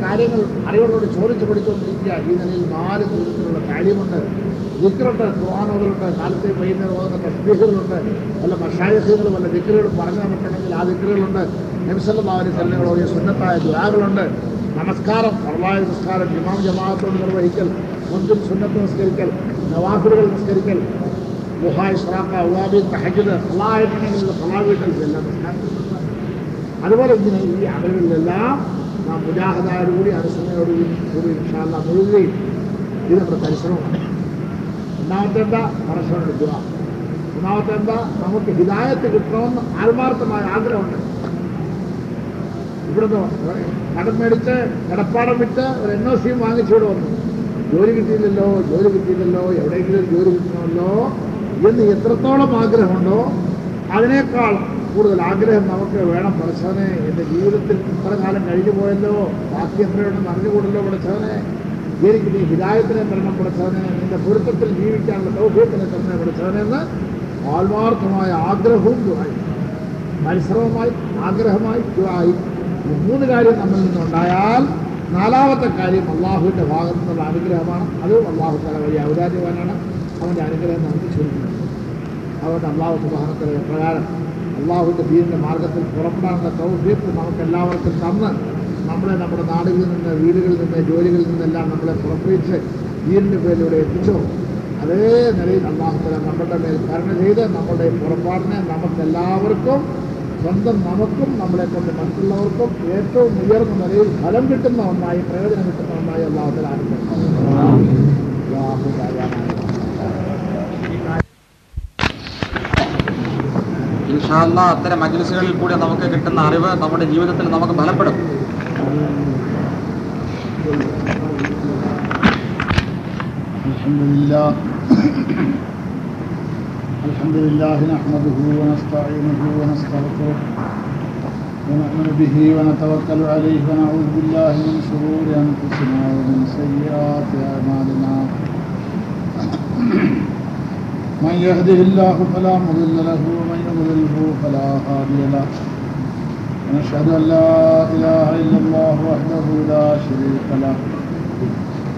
കാര്യങ്ങൾ അറിവുകളോട് ചോദിച്ചു പഠിച്ചുകൊണ്ടിരിക്കുക. ഈ നിലയിൽ 4 തരത്തിലുള്ള കാര്യമുണ്ട്. ദിക്റുണ്ട്, ഖുർആനുകളുണ്ട്, കാലത്തെ വൈകുന്നേരം ഓതുന്ന തസ്ബീഹുകളുണ്ട്, വല്ല മശായിഖുകളും വല്ല ദിക്റുകളും പറഞ്ഞു നമുക്കുണ്ടെങ്കിൽ ആ ദിക്റുകളുണ്ട്. നബി സല്ലല്ലാഹു അലൈഹി വസല്ലം ഓതിയ സുന്നത്തായ ദുആകളുണ്ട്. നമസ്കാരം, ഫർളായ നമസ്കാരം, ഇമാം ജമാഅത്തോട് നിർവഹിക്കൽ, മുൻപിൽ സുന്നത്ത് നിസ്കരിക്കൽ, നവാഫിലുകൾ നിസ്കരിക്കൽ, ദുഹാ, ഇശ്റാഖ, അവ്വാബി, തഹജ്ജുദ്, ഖളാഇത്തുണ്ടെങ്കിൽ ഖളാഇത്തുകൾ എല്ലാം നിസ്കാരത്തിലുണ്ട്. അതുപോലെ ഇങ്ങനെ ഈ അമലുകളിലെല്ലാം നാം മുജാഹിദായോടുകൂടി അനുസരണയോടുകൂടി ഇൻഷാ അല്ലാഹ് മുഴുകുകയും ഇത് നമ്മുടെ പരിശ്രമമാണ്. ഒന്നാമത്തെ എന്താ? പരസ്പരം ദുആ. ഒന്നാമത്തെ എന്താ? നമുക്ക് ഹിദായത്ത് കിട്ടണമെന്ന് ആത്മാർത്ഥമായ ആഗ്രഹമുണ്ട്. ഇവിടുന്ന് കടം മേടിച്ച് കടപ്പാടം വിട്ട് ഒരു NOC വാങ്ങിച്ചുകൂടെ വന്നു. ജോലി കിട്ടിയില്ലല്ലോ, എവിടെയെങ്കിലും ഒരു ജോലി കിട്ടണമല്ലോ എന്ന് എത്രത്തോളം ആഗ്രഹമുണ്ടോ അതിനേക്കാൾ കൂടുതൽ ആഗ്രഹം നമുക്ക് വേണം. പടച്ചവനെ, എൻ്റെ ജീവിതത്തിൽ ഇത്ര കാലം കഴിഞ്ഞു പോയല്ലോ, ബാക്കി എത്രയുണ്ടെന്ന് അറിഞ്ഞുകൂടല്ലോ പടച്ചവനെ, എനിക്ക് നീ ഹിദായത്തിനെ തരണം പടച്ചവനെ, നിന്റെ പൊരുത്തത്തിൽ ജീവിക്കാനുള്ള തൗഫീഖിനെ തരണേ പടച്ചവനെ എന്ന് ആത്മാർത്ഥമായ ആഗ്രഹവും ദുആയും, പരിശ്രമമായി ആഗ്രഹമായി ദുആയി, ഈ 3 കാര്യം നമ്മിൽ നിന്നുണ്ടായാൽ 4ാമത്തെ കാര്യം അള്ളാഹുവിൻ്റെ ഭാഗത്തു നിന്നുള്ള അനുഗ്രഹമാണ്. അത് അള്ളാഹു തആല വലിയ ഔദാര്യവാനാണ്. അവൻ്റെ അനുഗ്രഹം നമുക്ക് ചോദിക്കുന്നത്. അതുകൊണ്ട് അള്ളാഹു സുബ്ഹാനഹു വ തആല പ്രകാരം അള്ളാഹുവിൻ്റെ ദീനിൻ്റെ മാർഗത്തിൽ പുറപ്പെടാനുള്ള തൗഫീഖ് നമുക്ക് എല്ലാവർക്കും തന്ന് നമ്മളെ നമ്മുടെ നാടുകളിൽ നിന്ന്, വീടുകളിൽ നിന്ന്, ജോലികളിൽ നിന്നെല്ലാം നമ്മളെ പുറപ്പെടുവിച്ച് ദീനിൻ്റെ പേരിലൂടെ എത്തിച്ചോ. അതേ നിലയിൽ അള്ളാഹു തആല നമ്മുടെ മേൽ കരുണ ചെയ്ത് നമ്മുടെ പുറപ്പാടിനെ നമുക്കെല്ലാവർക്കും, സ്വന്തം നമുക്കും നമ്മളെ കൊണ്ട് മറ്റുള്ളവർക്കും ഏറ്റവും ഉയർന്ന നിലയിൽ ഫലം കിട്ടുന്ന ഒന്നായി, പ്രയോജനം കിട്ടുന്ന ഒന്നായി അള്ളാഹു തആല ഇൻഷാ അല്ലാഹ് അത്തരം മജ്ലിസുകളിൽ കൂടി നമുക്ക് കിട്ടുന്ന അറിവ് നമ്മുടെ ജീവിതത്തിൽ നമുക്ക് ഫലപ്പെടും. അൽഹംദുലില്ലാഹി നഹ്മദുഹു വനസ്തഈനുഹു വനസ്തഗ്ഫിറുഹു വനഅ്മിനു ബിഹി വനതവക്കലു അലൈഹി വനഊദു ബില്ലാഹി മിൻ ശുറൂരി അൻഫുസിനാ വമിൻ സയ്യിആതി അഅ്മാലിനാ. من يهده الله فلا مضل له ومن يضلله فلا هادي له. ونشهد أن لا إله إلا الله وحده لا شريك له.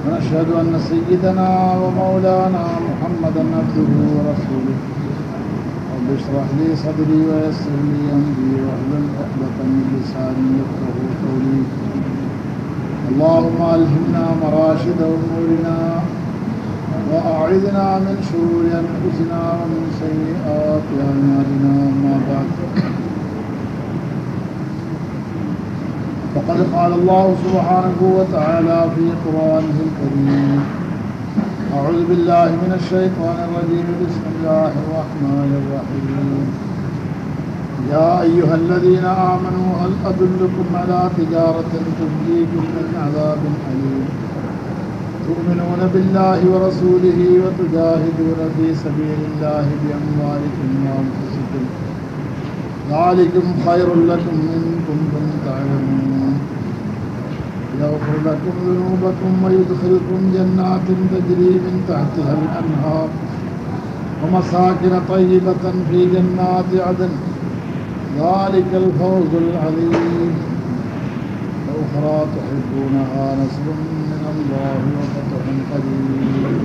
ونشهد أن سيدنا ومولانا محمدا عبده ورسوله. رب اشرح لي صدري ويسر لي أمري واحلل عقدة من لساني يفقهوا قولي. اللهم ألهمنا مراشد أمورنا وأعذنا من شرور أنفسنا ومن سيئات أعمالنا. أما بعد، فقد قال الله سبحانه وتعالى في قرآنه الكريم: أعوذ بالله من الشيطان الرجيم، بسم الله الرحمن الرحيم. يا أيها الذين آمنوا هل أدلكم على تجارة تنجيكم من عذاب أليم تؤمنون بالله ورسوله وتجاهدون في سبيل الله بأموالكم وأنفسكم ذلكم خير لكم إن كنتم تعلمون. يغفر لكم ذنوبكم ويدخلكم جنات تجري من تحتها الأنهار ومساكن طيبة في جنات عدن ذلك الفوز العظيم. وأخرى تحبونها نصر من الله وفتح قريب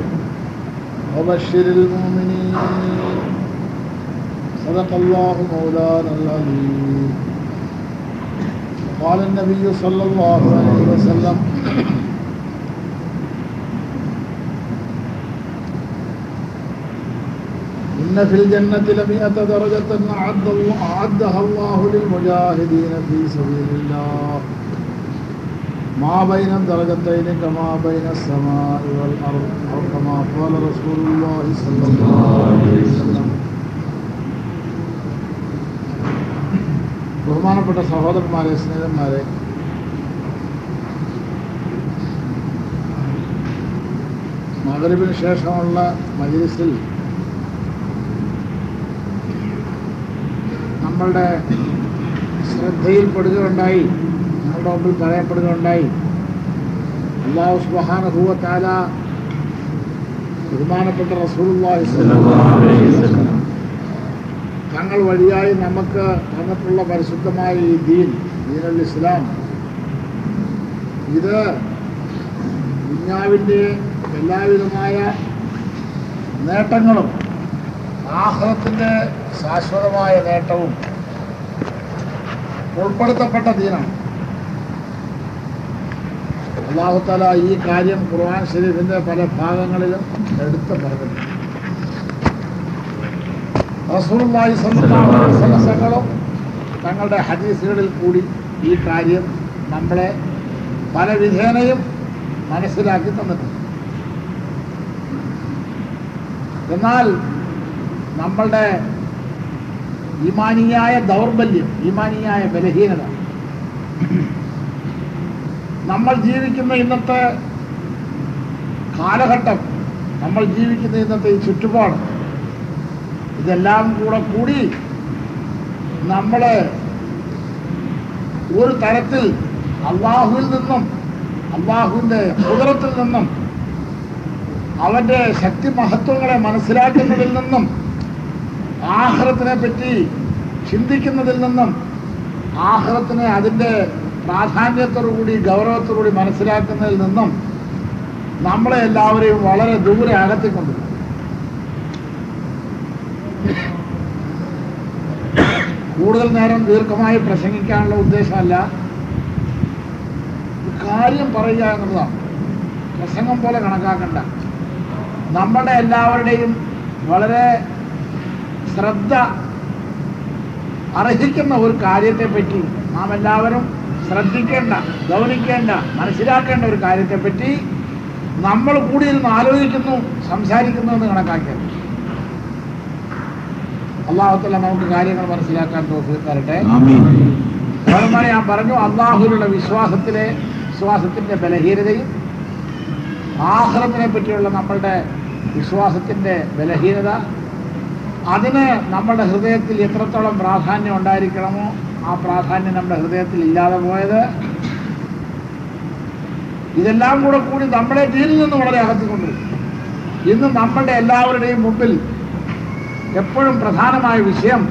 وبشر المؤمنين. صدق الله مولانا العظيم. قال النبي صلى الله عليه وسلم: إن في الجنة ل100 درجة أعدها الله للمجاهدين في سبيل الله ما بين الدرجتين كما بين السماء والأرض أو كما قال رسول الله صلى الله عليه وسلم. ബഹുമാനപ്പെട്ട സഹോദരന്മാരെ, സ്നേഹിതന്മാരെ, മഗ്‌രിബിന് ശേഷമുള്ള മജ്‌ലിസിൽ നമ്മളുടെ ശ്രദ്ധയിൽപ്പെടുകയുണ്ടായി, ഞങ്ങളുടെ മുമ്പിൽ പറയപ്പെടുകയുണ്ടായി, അല്ലാഹു സുബ്ഹാനഹു വ തആല ബഹുമാനപ്പെട്ട റസൂലുള്ളാഹി സ്വല്ലല്ലാഹു അലൈഹി വസല്ലം തങ്ങൾ വഴിയായി നമുക്ക് തന്നിട്ടുള്ള പരിശുദ്ധമായ ഈ ദീനുൽ ഇസ്ലാം, ഇത് ദുനിയാവിൻ്റെ എല്ലാവിധമായ നേട്ടങ്ങളും ആഖിറത്തിൻ്റെ ശാശ്വതമായ നേട്ടവും ഉൾപ്പെടുത്തപ്പെട്ട ദീനാണ്. അല്ലാഹു തആല ഈ കാര്യം ഖുർആൻ ശരീഫിൻ്റെ പല ഭാഗങ്ങളിലും എടുത്ത് പറഞ്ഞിട്ടുണ്ട്. റസൂലുള്ളാഹി സ്വല്ലല്ലാഹു അലൈഹി വസല്ലം തങ്ങളുടെ ഹദീസുകളിൽ കൂടി ഈ കാര്യം നമ്മളെ പല വിധേനയും മനസ്സിലാക്കി തന്നിട്ടുണ്ട്. എന്നാൽ നമ്മളുടെ ഈമാനിയായ ദൗർബല്യം, ഈമാനിയായ ബലഹീനത, നമ്മൾ ജീവിക്കുന്ന ഇന്നത്തെ കാലഘട്ടം, നമ്മൾ ജീവിക്കുന്ന ഇന്നത്തെ ഈ ചുറ്റുപാട്, ഇതെല്ലാം കൂടി നമ്മളെ ഒരു തരത്തിൽ അള്ളാഹുവിൽ നിന്നും, അള്ളാഹുവിൻ്റെ ഖുദ്റത്തിൽ നിന്നും, അവൻ്റെ ശക്തി മഹത്വങ്ങളെ മനസ്സിലാക്കുന്നതിൽ നിന്നും, ആഖിറത്തിനെ പറ്റി ചിന്തിക്കുന്നതിൽ നിന്നും, ആഖിറത്തിനെ അതിൻ്റെ പ്രാധാന്യത്തോടുകൂടി ഗൗരവത്തോടുകൂടി മനസ്സിലാക്കുന്നതിൽ നിന്നും നമ്മളെ എല്ലാവരെയും വളരെ ദൂരെ അകത്തിക്കൊണ്ട് കൂടുതൽ നേരം ദീർഘമായി പ്രസംഗിക്കാനുള്ള ഉദ്ദേശമല്ല, കാര്യം പറയുക എന്നുള്ളതാണ്. പ്രസംഗം പോലെ കണക്കാക്കണ്ട. നമ്മുടെ എല്ലാവരുടെയും വളരെ ശ്രദ്ധ അർഹിക്കുന്ന ഒരു കാര്യത്തെപ്പറ്റി, നാം എല്ലാവരും ശ്രദ്ധിക്കേണ്ട, ഗൗനിക്കേണ്ട, മനസ്സിലാക്കേണ്ട ഒരു കാര്യത്തെപ്പറ്റി നമ്മൾ കൂടിയിരുന്ന് ആലോചിക്കുന്നു, സംസാരിക്കുന്നു എന്ന് കണക്കാക്കിയത്. അല്ലാഹു തആല നമുക്ക് കാര്യങ്ങൾ മനസ്സിലാക്കാൻ തൗഫീഖ് തരട്ടെ. അതുപോലെ ഞാൻ പറഞ്ഞു, അള്ളാഹുവിലുള്ള വിശ്വാസത്തിൻ്റെ ബലഹീനതയും ആഖിറത്തിനെ പറ്റിയുള്ള നമ്മളുടെ വിശ്വാസത്തിൻ്റെ ബലഹീനത, അതിന് നമ്മുടെ ഹൃദയത്തിൽ എത്രത്തോളം പ്രാധാന്യം ഉണ്ടായിരിക്കണമോ ആ പ്രാധാന്യം നമ്മുടെ ഹൃദയത്തിൽ ഇല്ലാതെ പോയത്, ഇതെല്ലാം കൂടി നമ്മളെ ദീനിൽ നിന്ന് വളരെ അകത്തിക്കൊണ്ടിരിക്കും. ഇന്ന് നമ്മളുടെ എല്ലാവരുടെയും മുമ്പിൽ എപ്പോഴും പ്രധാനമായ വിഷയം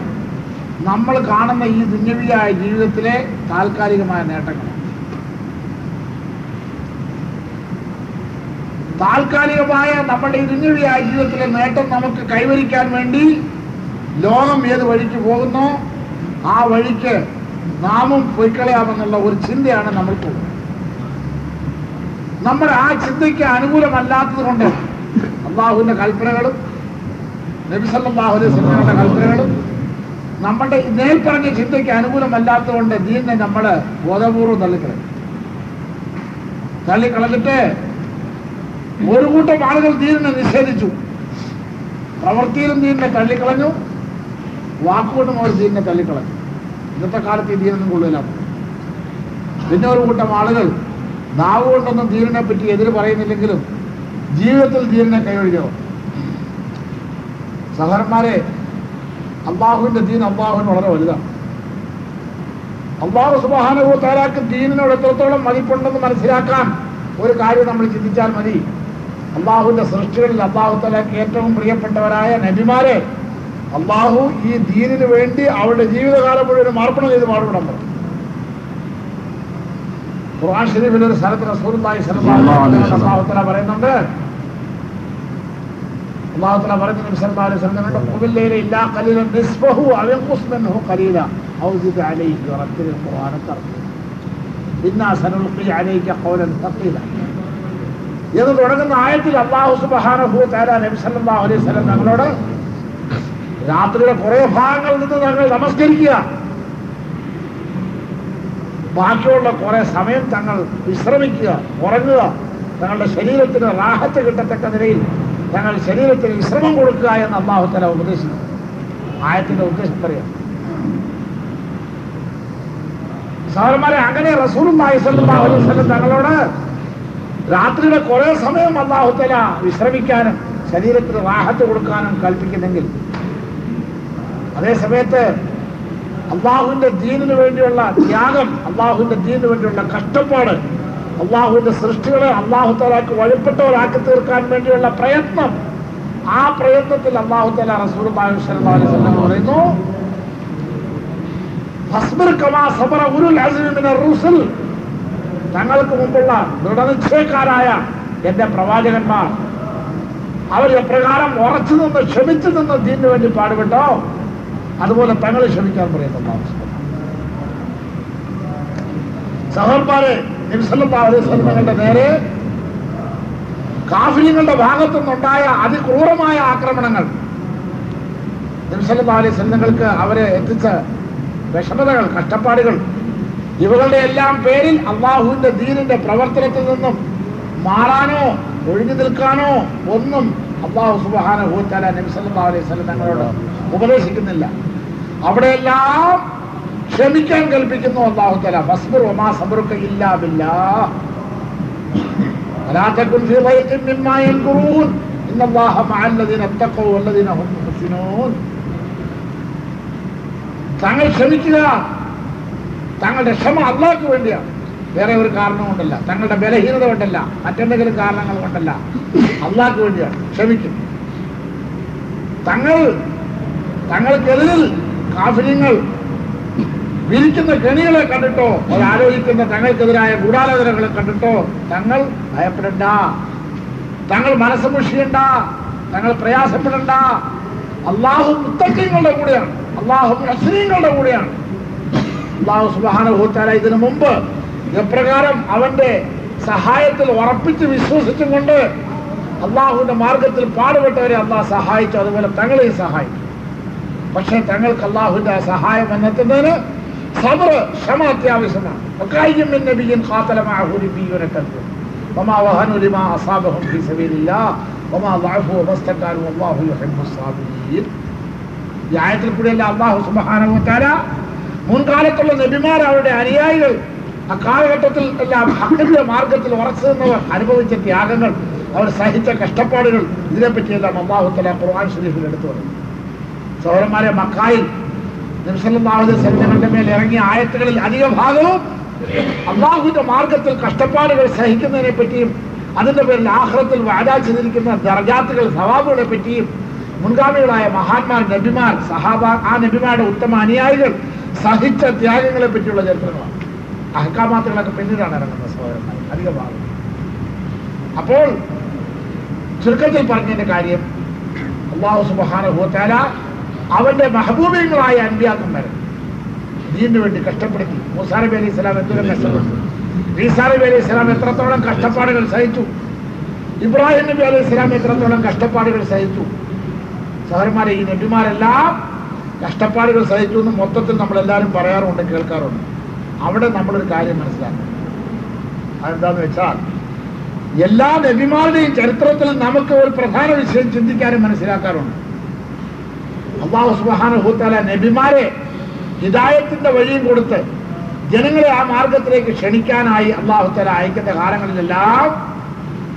നമ്മൾ കാണുന്ന ഈ ദുന്യവിയായ ജീവിതത്തിലെ താൽക്കാലികമായ നേട്ടങ്ങൾ. താൽക്കാലികമായ നമ്മുടെ ഈ ദുന്യവിയായ ജീവിതത്തിലെ നേട്ടം നമുക്ക് കൈവരിക്കാൻ വേണ്ടി ലോകം ഏത് വഴിക്ക് പോകുന്നോ ആ വഴിക്ക് നാമും പൊയ്ക്കളയാമെന്നുള്ള ഒരു ചിന്തയാണ് നമ്മൾക്ക്. നമ്മൾ ആ ചിന്തയ്ക്ക് അനുകൂലമല്ലാത്തത് കൊണ്ട് അള്ളാഹുവിൻ്റെ കൽപ്പനകളും നബി സല്ലല്ലാഹു അലൈഹി വസല്ലമയുടെ കൽപ്പനകളും നമ്മുടെ മേൽപ്പറഞ്ഞ ചിന്തയ്ക്ക് അനുകൂലമല്ലാത്തതുകൊണ്ട് ദീനിനെ നമ്മൾ ബോധപൂർവ്വം തള്ളിക്കളഞ്ഞിട്ട് ഒരു കൂട്ടം ആളുകൾ ദീനിനെ നിഷേധിച്ചു. പ്രവൃത്തിയിലും ദീനിനെ തള്ളിക്കളഞ്ഞു, വാക്കുകൊണ്ടും അവർ ദീനിനെ തള്ളിക്കളഞ്ഞു. ഇന്നത്തെ കാലത്ത് ഈ ദീനൊന്നും കൊള്ളില്ല. പിന്നെ ഒരു കൂട്ടം ആളുകൾ നാവ് കൊണ്ടൊന്നും ദീനിനെ പറ്റി എതിര് പറയുന്നില്ലെങ്കിലും ജീവിതത്തിൽ ദീനിനെ കൈവഴിയോ. സഹോദരന്മാരെ, അള്ളാഹുവിൻ്റെ ദീൻ അള്ളാഹുവിന് വളരെ വലുതാണ്. അള്ളാഹു സുബ്ഹാനഹു വ തആലക്ക് ദീനിനോട് എത്രത്തോളം മതിപ്പുണ്ടെന്ന് മനസ്സിലാക്കാൻ ഒരു കാര്യം നമ്മൾ ചിന്തിച്ചാൽ മതി. അള്ളാഹുവിൻ്റെ സൃഷ്ടികളിൽ അള്ളാഹു തആലക്ക് ഏറ്റവും പ്രിയപ്പെട്ടവരായ നബിമാരെ അള്ളാഹു ഈ ദീനിന് വേണ്ടി അവരുടെ ജീവിതകാലം മുഴുവൻ അർപ്പണം ചെയ്ത് പാടുപെടാൻ പറഞ്ഞു. ഖുർആൻ ശരീഫിൽ ഒരു സ്ഥലത്ത് റസൂലുള്ളാഹി സ്വല്ലല്ലാഹു അലൈഹി വസല്ലം അല്ലാഹു തആല പറയുന്നുണ്ട്, അല്ലാഹു തആല പറഞ്ഞു നബി സല്ലല്ലാഹു അലൈഹി വസല്ലം ഖുബില്ലൈല ഇല്ലാ ഖലീലൻ നിസ്ഫഹു അവ യൻഖുസ് മിൻഹു ഖലീല ഔ സിദ് അലൈഹി വറത്തിൽ ഖുർആന തർത്തീല ഇന്നാ സനുൽഖി അലൈക ഖൗലൻ തഖീല എന്ന് തുടങ്ങുന്ന ആയത്തിൽ അല്ലാഹു സുബ്ഹാനഹു വ തആല നബി സല്ലല്ലാഹു അലൈഹി വസല്ലം തങ്ങളോട് രാത്രിയുടെ കുറേ ഭാഗങ്ങളിൽ നിന്ന് തങ്ങൾ നമസ്കരിക്കുക, ബാക്കിയുള്ള കുറെ സമയം തങ്ങൾ വിശ്രമിക്കുക, ഉറങ്ങുക, തങ്ങളുടെ ശരീരത്തിന് റാഹത്ത് കിട്ടത്തക്ക നിലയിൽ തങ്ങൾ ശരീരത്തിന് വിശ്രമം കൊടുക്കുക എന്ന് അല്ലാഹു തആല ഉപദേശിച്ചു. ആയത്തിന്റെ ഉദ്ദേശം പറയാം. സഹോദരന്മാരെ, അങ്ങനെ റസൂലുള്ളാഹി സ്വല്ലല്ലാഹു അലൈഹി വസല്ലം തങ്ങളോട് രാത്രിയുടെ കുറെ സമയം അല്ലാഹു തആല വിശ്രമിക്കാനും ശരീരത്തിന് റാഹത്ത് കൊടുക്കാനും കൽപ്പിക്കുന്നെങ്കിൽ, അതേ സമയത്ത് അള്ളാഹുവിന്റെ ദീനിന് വേണ്ടിയുള്ള ത്യാഗം, അള്ളാഹുവിന്റെ ദീനിന് വേണ്ടിയുള്ള കഷ്ടപ്പാട്, അള്ളാഹുവിന്റെ സൃഷ്ടികളെ അള്ളാഹു തആലക്ക് വഴിപ്പെട്ടവരാക്കി തീർക്കാൻ വേണ്ടിയുള്ള പ്രയത്നം, ആ പ്രയത്നത്തിൽ അള്ളാഹു തആല റസൂലുള്ളാഹി സ്വല്ലല്ലാഹു അലൈഹി വസല്ലം പറയുന്നു, ഫസ്ബിർ കമാ സബറ ഉലുൽ അസ്മി മിനർ റുസുൽ, തങ്ങൾക്ക് മുമ്പുള്ള ദൃഢനിശ്ചയക്കാരായ എന്റെ പ്രവാചകന്മാർ അവർ എപ്രകാരം ഉറച്ചു നിന്ന് ക്ഷമിച്ചു നിന്ന് ദീനു വേണ്ടി പാടുപെട്ടോ അതുപോലെ തങ്ങൾ ക്ഷമിക്കാൻ പറയുന്ന സഹോദരന്മാരെ, നബി സല്ലല്ലാഹു അലൈഹി വസല്ലമയുടെ നേരെ കാഫിര്യങ്ങളുടെ ഭാഗത്തു നിന്നുണ്ടായ അതിക്രൂരമായ ആക്രമണങ്ങൾ, നബി സല്ലല്ലാഹു അലൈഹി വസല്ലമകൾക്ക് അവരെ എത്തിച്ച വിഷമതകൾ, കഷ്ടപ്പാടുകൾ, ഇവകളുടെ എല്ലാം പേരിൽ അള്ളാഹുവിന്റെ ദീനിന്റെ പ്രവർത്തനത്തിൽ നിന്നും മാറാനോ ഒഴിഞ്ഞു നിൽക്കാനോ ഒന്നും അള്ളാഹു സുബ്ഹാനഹു വ തആല നബി സല്ലല്ലാഹു അലൈഹി വസല്ലം തങ്ങളോട് ഉപദേശിക്കുന്നില്ല. അവിടെയെല്ലാം ക്ഷമിക്കാൻ കൽപ്പിക്കുന്നു അള്ളാഹു തആല. ഫസ്ബിർ വമാ സബ്റുക ഇല്ലാ ബില്ലാഹ് വലാ തകുൻ ഫീ ളൈഖിൻ മിമ്മാ യൻകുറൂൻ ഇന്നല്ലാഹ മഅൽ ലദീന തഖവ വല്ലദീന ഹും മുഹ്സിനൂൻ. താങ്കൾ ക്ഷമിക്കുക, തങ്ങളുടെ ക്ഷമ അള്ളാഹ്ക്ക് വേണ്ടിയാണ്, വേറെ ഒരു കാരണം കൊണ്ടല്ല, തങ്ങളുടെ ബലഹീനത കൊണ്ടല്ല, മറ്റെന്തെങ്കിലും കാരണങ്ങൾ കൊണ്ടല്ല, അള്ളാഹ്ക്ക് വേണ്ടിയാണ്. ക്ഷമിക്കും. തങ്ങൾക്കെതിരിൽ കാഫിര്യങ്ങൾ വിരിക്കുന്ന കെണികളെ കണ്ടിട്ടോ അവരാലോചിക്കുന്ന തങ്ങൾക്കെതിരായ ഗൂഢാലോചനകളെ കണ്ടിട്ടോ തങ്ങൾ ഭയപ്പെടണ്ട, തങ്ങൾ മനസ്സ് മുഷിയണ്ട, തങ്ങൾ പ്രയാസപ്പെടണ്ട. അള്ളാഹു മുത്തഖീങ്ങളുടെ കൂടെയാണ്, അള്ളാഹു മുഹ്സിനീങ്ങളുടെ കൂടെയാണ്. അള്ളാഹു സുബ്ഹാനഹു വ തആല ഇതിനു മുമ്പ് എപ്രകാരം അവന്റെ സഹായത്തിൽ ഉറപ്പിച്ച് വിശ്വസിച്ചും കൊണ്ട് അള്ളാഹുവിന്റെ മാർഗത്തിൽ പാടുപെട്ടവരെ അള്ളാഹ് സഹായിച്ചു, അതുപോലെ തങ്ങളെയും സഹായിച്ചു. പക്ഷെ തങ്ങൾക്ക് അള്ളാഹുവിന്റെ സഹായം എന്നെത്തുന്നതിന് സബ്ർ, ക്ഷമ അത്യാവശ്യമാണ്. ഈ ആയത്തിൽ കൂടെയല്ല അള്ളാഹു സുബ്ഹാനഹു വ തആല മുൻകാലത്തുള്ള നബിമാർ, അവരുടെ അനുയായികൾ, അക്കാലഘട്ടത്തിൽ എല്ലാം ഹഖിന്റെ മാർഗത്തിൽ ഉറച്ചു നിന്നവർ അനുഭവിച്ച ത്യാഗങ്ങൾ, അവർ സഹിച്ച കഷ്ടപ്പാടുകൾ, ഇതിനെപ്പറ്റിയെല്ലാം അല്ലാഹു തആല ഖുർആൻ ശരീഫിൽ എടുത്തു പറഞ്ഞു. സഹോദരന്മാരെ, മക്കായിൽ നബി സല്ലല്ലാഹു അലൈഹി വസല്ലമയുടെ മേൽ ഇറങ്ങിയ ആയത്തുകളിൽ അധിക ഭാഗവും അള്ളാഹുവിന്റെ മാർഗത്തിൽ കഷ്ടപ്പാടുകൾ സഹിക്കുന്നതിനെ പറ്റിയും അതിന്റെ പേരിൽ ആഖിറത്തിൽ വഅദ ചെയ്തിരിക്കുന്ന ദറജാത്തുകൾ, സവാബുകളെ പറ്റിയും മുൻഗാമികളായ മഹാന്മാർ, നബിമാർ, സഹാബ, ആ നബിമാരുടെ ഉത്തമ അനുയായികൾ സഹിച്ച ത്യാഗങ്ങളെ പറ്റിയുള്ള ചരിത്രങ്ങളാണ്. അഹ്കാമാത്തുകളൊക്കെ പിന്നീടാണ് ഇറങ്ങുന്നത് സഹോദരന്മാർ, അധിക ഭാഗം. അപ്പോൾ ചുരുക്കത്തിൽ പറഞ്ഞതിന്റെ കാര്യം, അല്ലാഹു സുബ്ഹാനഹു വ തആല അവന്റെ മഹബൂബീങ്ങളായ അൻബിയാക്കന്മാരെ ദീനിനു വേണ്ടി കഷ്ടപ്പെടുത്തി. മൂസാ നബി അലൈഹി സ്വലാം എന്തോരം കഷ്ടപ്പെട്ടു, ഈസാ നബി അലൈഹി സ്വലാം എത്രത്തോളം കഷ്ടപ്പാടുകൾ സഹിച്ചു, ഇബ്രാഹിം നബി അലൈഹി സ്വലാം എത്രത്തോളം കഷ്ടപ്പാടുകൾ സഹിച്ചു. സഹോദരന്മാരെ, ഈ നബിമാരെല്ലാം കഷ്ടപ്പാടുകൾ സഹിച്ചു എന്ന് മൊത്തത്തിൽ നമ്മളെല്ലാവരും പറയാറുണ്ട്, കേൾക്കാറുണ്ട്. അവിടെ നമ്മളൊരു കാര്യം മനസ്സിലാക്കണം. അതെന്താന്ന് വെച്ചാൽ, എല്ലാ നബിമാരുടെയും ചരിത്രത്തിൽ നമുക്ക് ഒരു പ്രധാന വിഷയം ചിന്തിക്കാനും മനസ്സിലാക്കാറുണ്ട്. അല്ലാഹു സുബ്ഹാനഹു വ തആല നബിമാരെ ഹിദായത്തിന്റെ വഴിയും കൊടുത്ത് ജനങ്ങളെ ആ മാർഗത്തിലേക്ക് ക്ഷണിക്കാനായി അല്ലാഹു തആല അയക്കുന്ന കാലങ്ങളിലെല്ലാം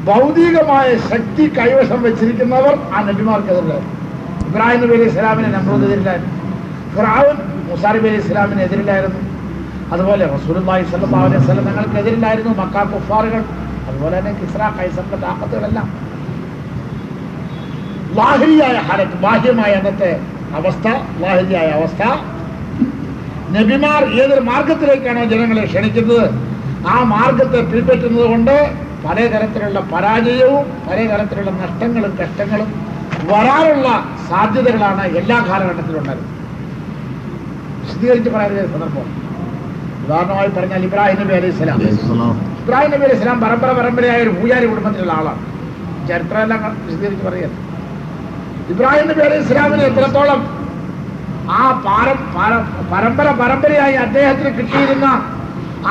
ഭൗതികമായ ശക്തി കൈവശം വെച്ചിരിക്കുന്നവർ ആ നബിമാർക്കെതിരായിരുന്നു. ഇബ്രാഹിം നബി അലൈഹി സ്വലാമിനെ നമ്രൂദ് എതിരില്ലായിരുന്നു, ഫിർഔൻ മൂസാ നബി അലൈഹി സ്വലാമിന് എതിരില്ലായിരുന്നു, അതുപോലെ റസൂലുള്ളാഹി സ്വല്ലല്ലാഹു അലൈഹി വസല്ലം തങ്ങൾക്കെതിരില്ലായിരുന്നു മക്ക കുഫാറുകൾ, അതുപോലെ തന്നെ കിസ്റ കൈസറിന്റെ താക്കത്തുകളെല്ലാം. ലാഹിരിയായ ഹാലത്ത്, ബാഹ്യമായ അന്നത്തെ അവസ്ഥ, ലാഹിരിയായ അവസ്ഥ, നബിമാർ ഏതൊരു മാർഗത്തിലേക്കാണോ ജനങ്ങളെ ക്ഷണിക്കുന്നത് ആ മാർഗത്തെ പിൻപറ്റുന്നത് കൊണ്ട് പലതരത്തിലുള്ള പരാജയവും പലതരത്തിലുള്ള നഷ്ടങ്ങളും കഷ്ടങ്ങളും വരാനുള്ള സാധ്യതകളാണ് എല്ലാ കാലഘട്ടത്തിലും ഉണ്ടായിരുന്നത്. വിശദീകരിച്ച് പറയുന്ന സന്ദർഭം ഉദാഹരണമായി പറഞ്ഞാൽ ഇബ്രാഹിം നബി അലൈഹി സ്വലാം, ഇബ്രാഹിം നബി അലൈഹി സ്വലാം പരമ്പരയായ ഒരു പൂജാരി കുടുംബത്തിലുള്ള ആളാണ്. ചരിത്രമെല്ലാം വിശദീകരിച്ച് പറയുന്നത്. ഇബ്രാഹിം നബി അലൈഹി സ്വലാമിന് എത്രത്തോളം ആ പരമ്പരയായി അദ്ദേഹത്തിന് കിട്ടിയിരുന്ന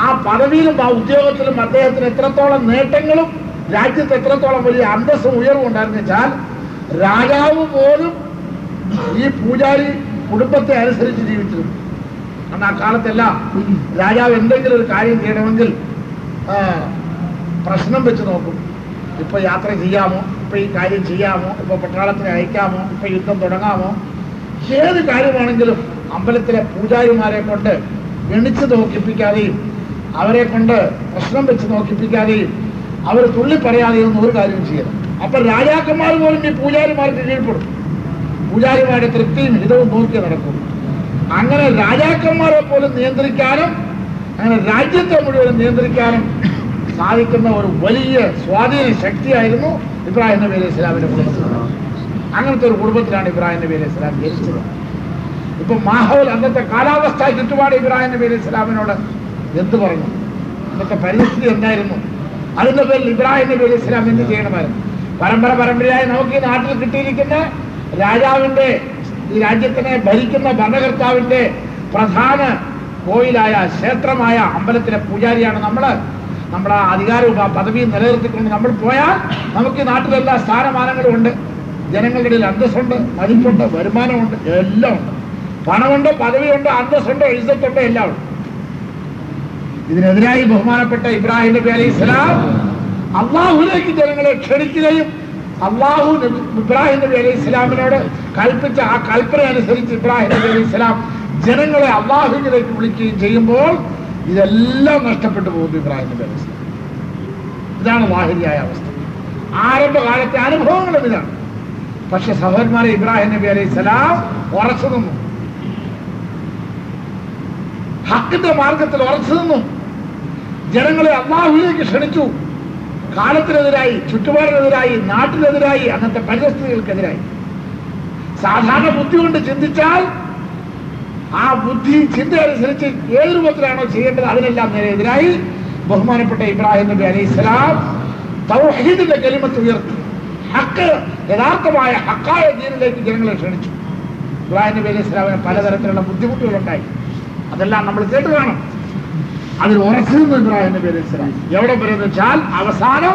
ആ പദവിയിലും ആ ഉദ്യോഗത്തിലും അദ്ദേഹത്തിന് എത്രത്തോളം നേട്ടങ്ങളും രാജ്യത്ത് എത്രത്തോളം വലിയ അന്തസ്സും ഉയർവും ഉണ്ടായിരുന്നു വെച്ചാൽ, രാജാവ് പോലും ഈ പൂജാരി കുടുംബത്തെ അനുസരിച്ച് ജീവിച്ചിരുന്നു. കാരണം ആ കാലത്തെല്ലാം രാജാവ് എന്തെങ്കിലും ഒരു കാര്യം ചെയ്യണമെങ്കിൽ പ്രശ്നം വെച്ച് നോക്കും. ഇപ്പൊ യാത്ര ചെയ്യാമോ, ഇപ്പൊ ഈ കാര്യം ചെയ്യാമോ, ഇപ്പൊ പട്ടാളത്തിനെ അയക്കാമോ, ഇപ്പൊ യുദ്ധം തുടങ്ങാമോ, ഏത് കാര്യമാണെങ്കിലും അമ്പലത്തിലെ പൂജാരിമാരെ കൊണ്ട് ഗണിച്ച് നോക്കിപ്പിക്കാതെയും അവരെ കൊണ്ട് പ്രശ്നം വെച്ച് നോക്കിപ്പിക്കാതെയും അവർ തുള്ളി പറയാതെയും ഒന്നും ഒരു കാര്യവും ചെയ്യണം. അപ്പൊ രാജാക്കന്മാർ പോലും ഈ പൂജാരിമാർക്ക് കീഴ്പ്പെടും. പൂജാരിമാരുടെ തൃപ്തിയും ഹിതവും നോക്കി നടക്കും. അങ്ങനെ രാജാക്കന്മാരെ പോലും നിയന്ത്രിക്കാനും അങ്ങനെ രാജ്യത്തെ മുഴുവൻ നിയന്ത്രിക്കാനും സാധിക്കുന്ന ഒരു വലിയ സ്വാധീന ശക്തിയായിരുന്നു ഇബ്രാഹിം നബി അലൈഹി ഇസ്ലാമിന്റെ കുടുംബത്തിൽ. അങ്ങനത്തെ ഒരു കുടുംബത്തിലാണ് ഇബ്രാഹിം നബി അലൈഹി ഇസ്ലാം ജനിച്ചത്. ഇപ്പൊ മാഹോൽ അന്നത്തെ കാലാവസ്ഥ ചുറ്റുപാട് ഇബ്രാഹിം നബി അലൈഹി ഇസ്ലാമിനോട് എന്ത് പറഞ്ഞു? അന്നത്തെ പരിസ്ഥിതി എന്തായിരുന്നു? അതിന്റെ പേരിൽ ഇബ്രാഹിം നബി അലൈഹി ഇസ്ലാം എന്ത് ചെയ്യണമായിരുന്നു? പരമ്പരയായി നമുക്ക് ഈ നാട്ടിൽ കിട്ടിയിരിക്കുന്ന രാജാവിന്റെ, ഈ രാജ്യത്തിനെ ഭരിക്കുന്ന ഭരണകർത്താവിന്റെ പ്രധാന കോയിലായ ക്ഷേത്രമായ അമ്പലത്തിലെ പൂജാരിയാണ് നമ്മുടെ അധികാരവും ആ പദവിയും നിലനിർത്തിക്കൊണ്ട് നമ്മൾ പോയാൽ നമുക്ക് ഈ നാട്ടിലെല്ലാ സ്ഥാനമാനങ്ങളും ഉണ്ട്. ജനങ്ങളുടെ ഇടയിൽ അന്തസ്സുണ്ട്, മതിപ്പുണ്ട്, വരുമാനമുണ്ട്, എല്ലാം ഉണ്ട്. പണമുണ്ട്, പദവിയുണ്ട്, അന്തസ്സുണ്ട്, ഇസ്സത്തുണ്ട്, എല്ലാം ഉണ്ട്. ഇതിനെതിരായി ബഹുമാനപ്പെട്ട ഇബ്രാഹിം നബി അലൈഹി സ്വലാം അള്ളാഹുലേക്ക് ജനങ്ങളെ ക്ഷണിക്കുകയും അള്ളാഹു ഇബ്രാഹിം നബി അലൈഹി സ്വലാമിനോട് കൽപ്പിച്ച ആ കൽപ്പന അനുസരിച്ച് ഇബ്രാഹിം നബി അലൈഹി സ്വലാം ജനങ്ങളെ അള്ളാഹുവിലേക്ക് വിളിക്കുകയും ചെയ്യുമ്പോൾ ഇതെല്ലാം നഷ്ടപ്പെട്ടു പോകുന്നു ഇബ്രാഹിം നബി അലൈഹി സ്വലാം. ഇതാണ് വാഹിരിയായ അവസ്ഥ. ആരംഭകാലത്തെ അനുഭവങ്ങളും ഇതാണ്. പക്ഷെ സഹോദരന്മാരെ, ഇബ്രാഹിം നബി അലൈഹി സ്വലാം ഉറച്ചു നിന്നു, ഹക്കിന്റെ മാർഗത്തിൽ ഉറച്ചു നിന്നു, ജനങ്ങളെ അള്ളാഹുവിലേക്ക് ക്ഷണിച്ചു. കാലത്തിനെതിരായി, ചുറ്റുപാടിനെതിരായി, നാട്ടിനെതിരായി, അന്നത്തെ പരിസ്ഥിതികൾക്കെതിരായി. സാധാരണ ബുദ്ധി കൊണ്ട് ചിന്തിച്ചാൽ ആ ബുദ്ധി ചിന്ത അനുസരിച്ച് ഏത് രൂപത്തിലാണോ ചെയ്യേണ്ടത് അതിനെല്ലാം നേരെതിരായി ബഹുമാനപ്പെട്ട ഇബ്രാഹിം നബി അലൈഹി സ്വലാം തൗഹീദിന്റെ കലിമത്ത് ഉയർത്തി ഹക്ക്, യഥാർത്ഥമായ ഹക്കായ ദീനിലേക്ക് ജനങ്ങളെ ക്ഷണിച്ചു. ഇബ്രാഹിം നബി അലൈഹി സ്വലാമിന് പലതരത്തിലുള്ള ബുദ്ധിമുട്ടുകളുണ്ടായി. അതെല്ലാം നമ്മൾ കേട്ട് കാണും. അതിൽ ഉറച്ചിരുന്നു ഇബ്രാഹിം നബി അലൈഹി സ്വലാം. എവിടെ പറയുന്നത് വെച്ചാൽ അവസാനം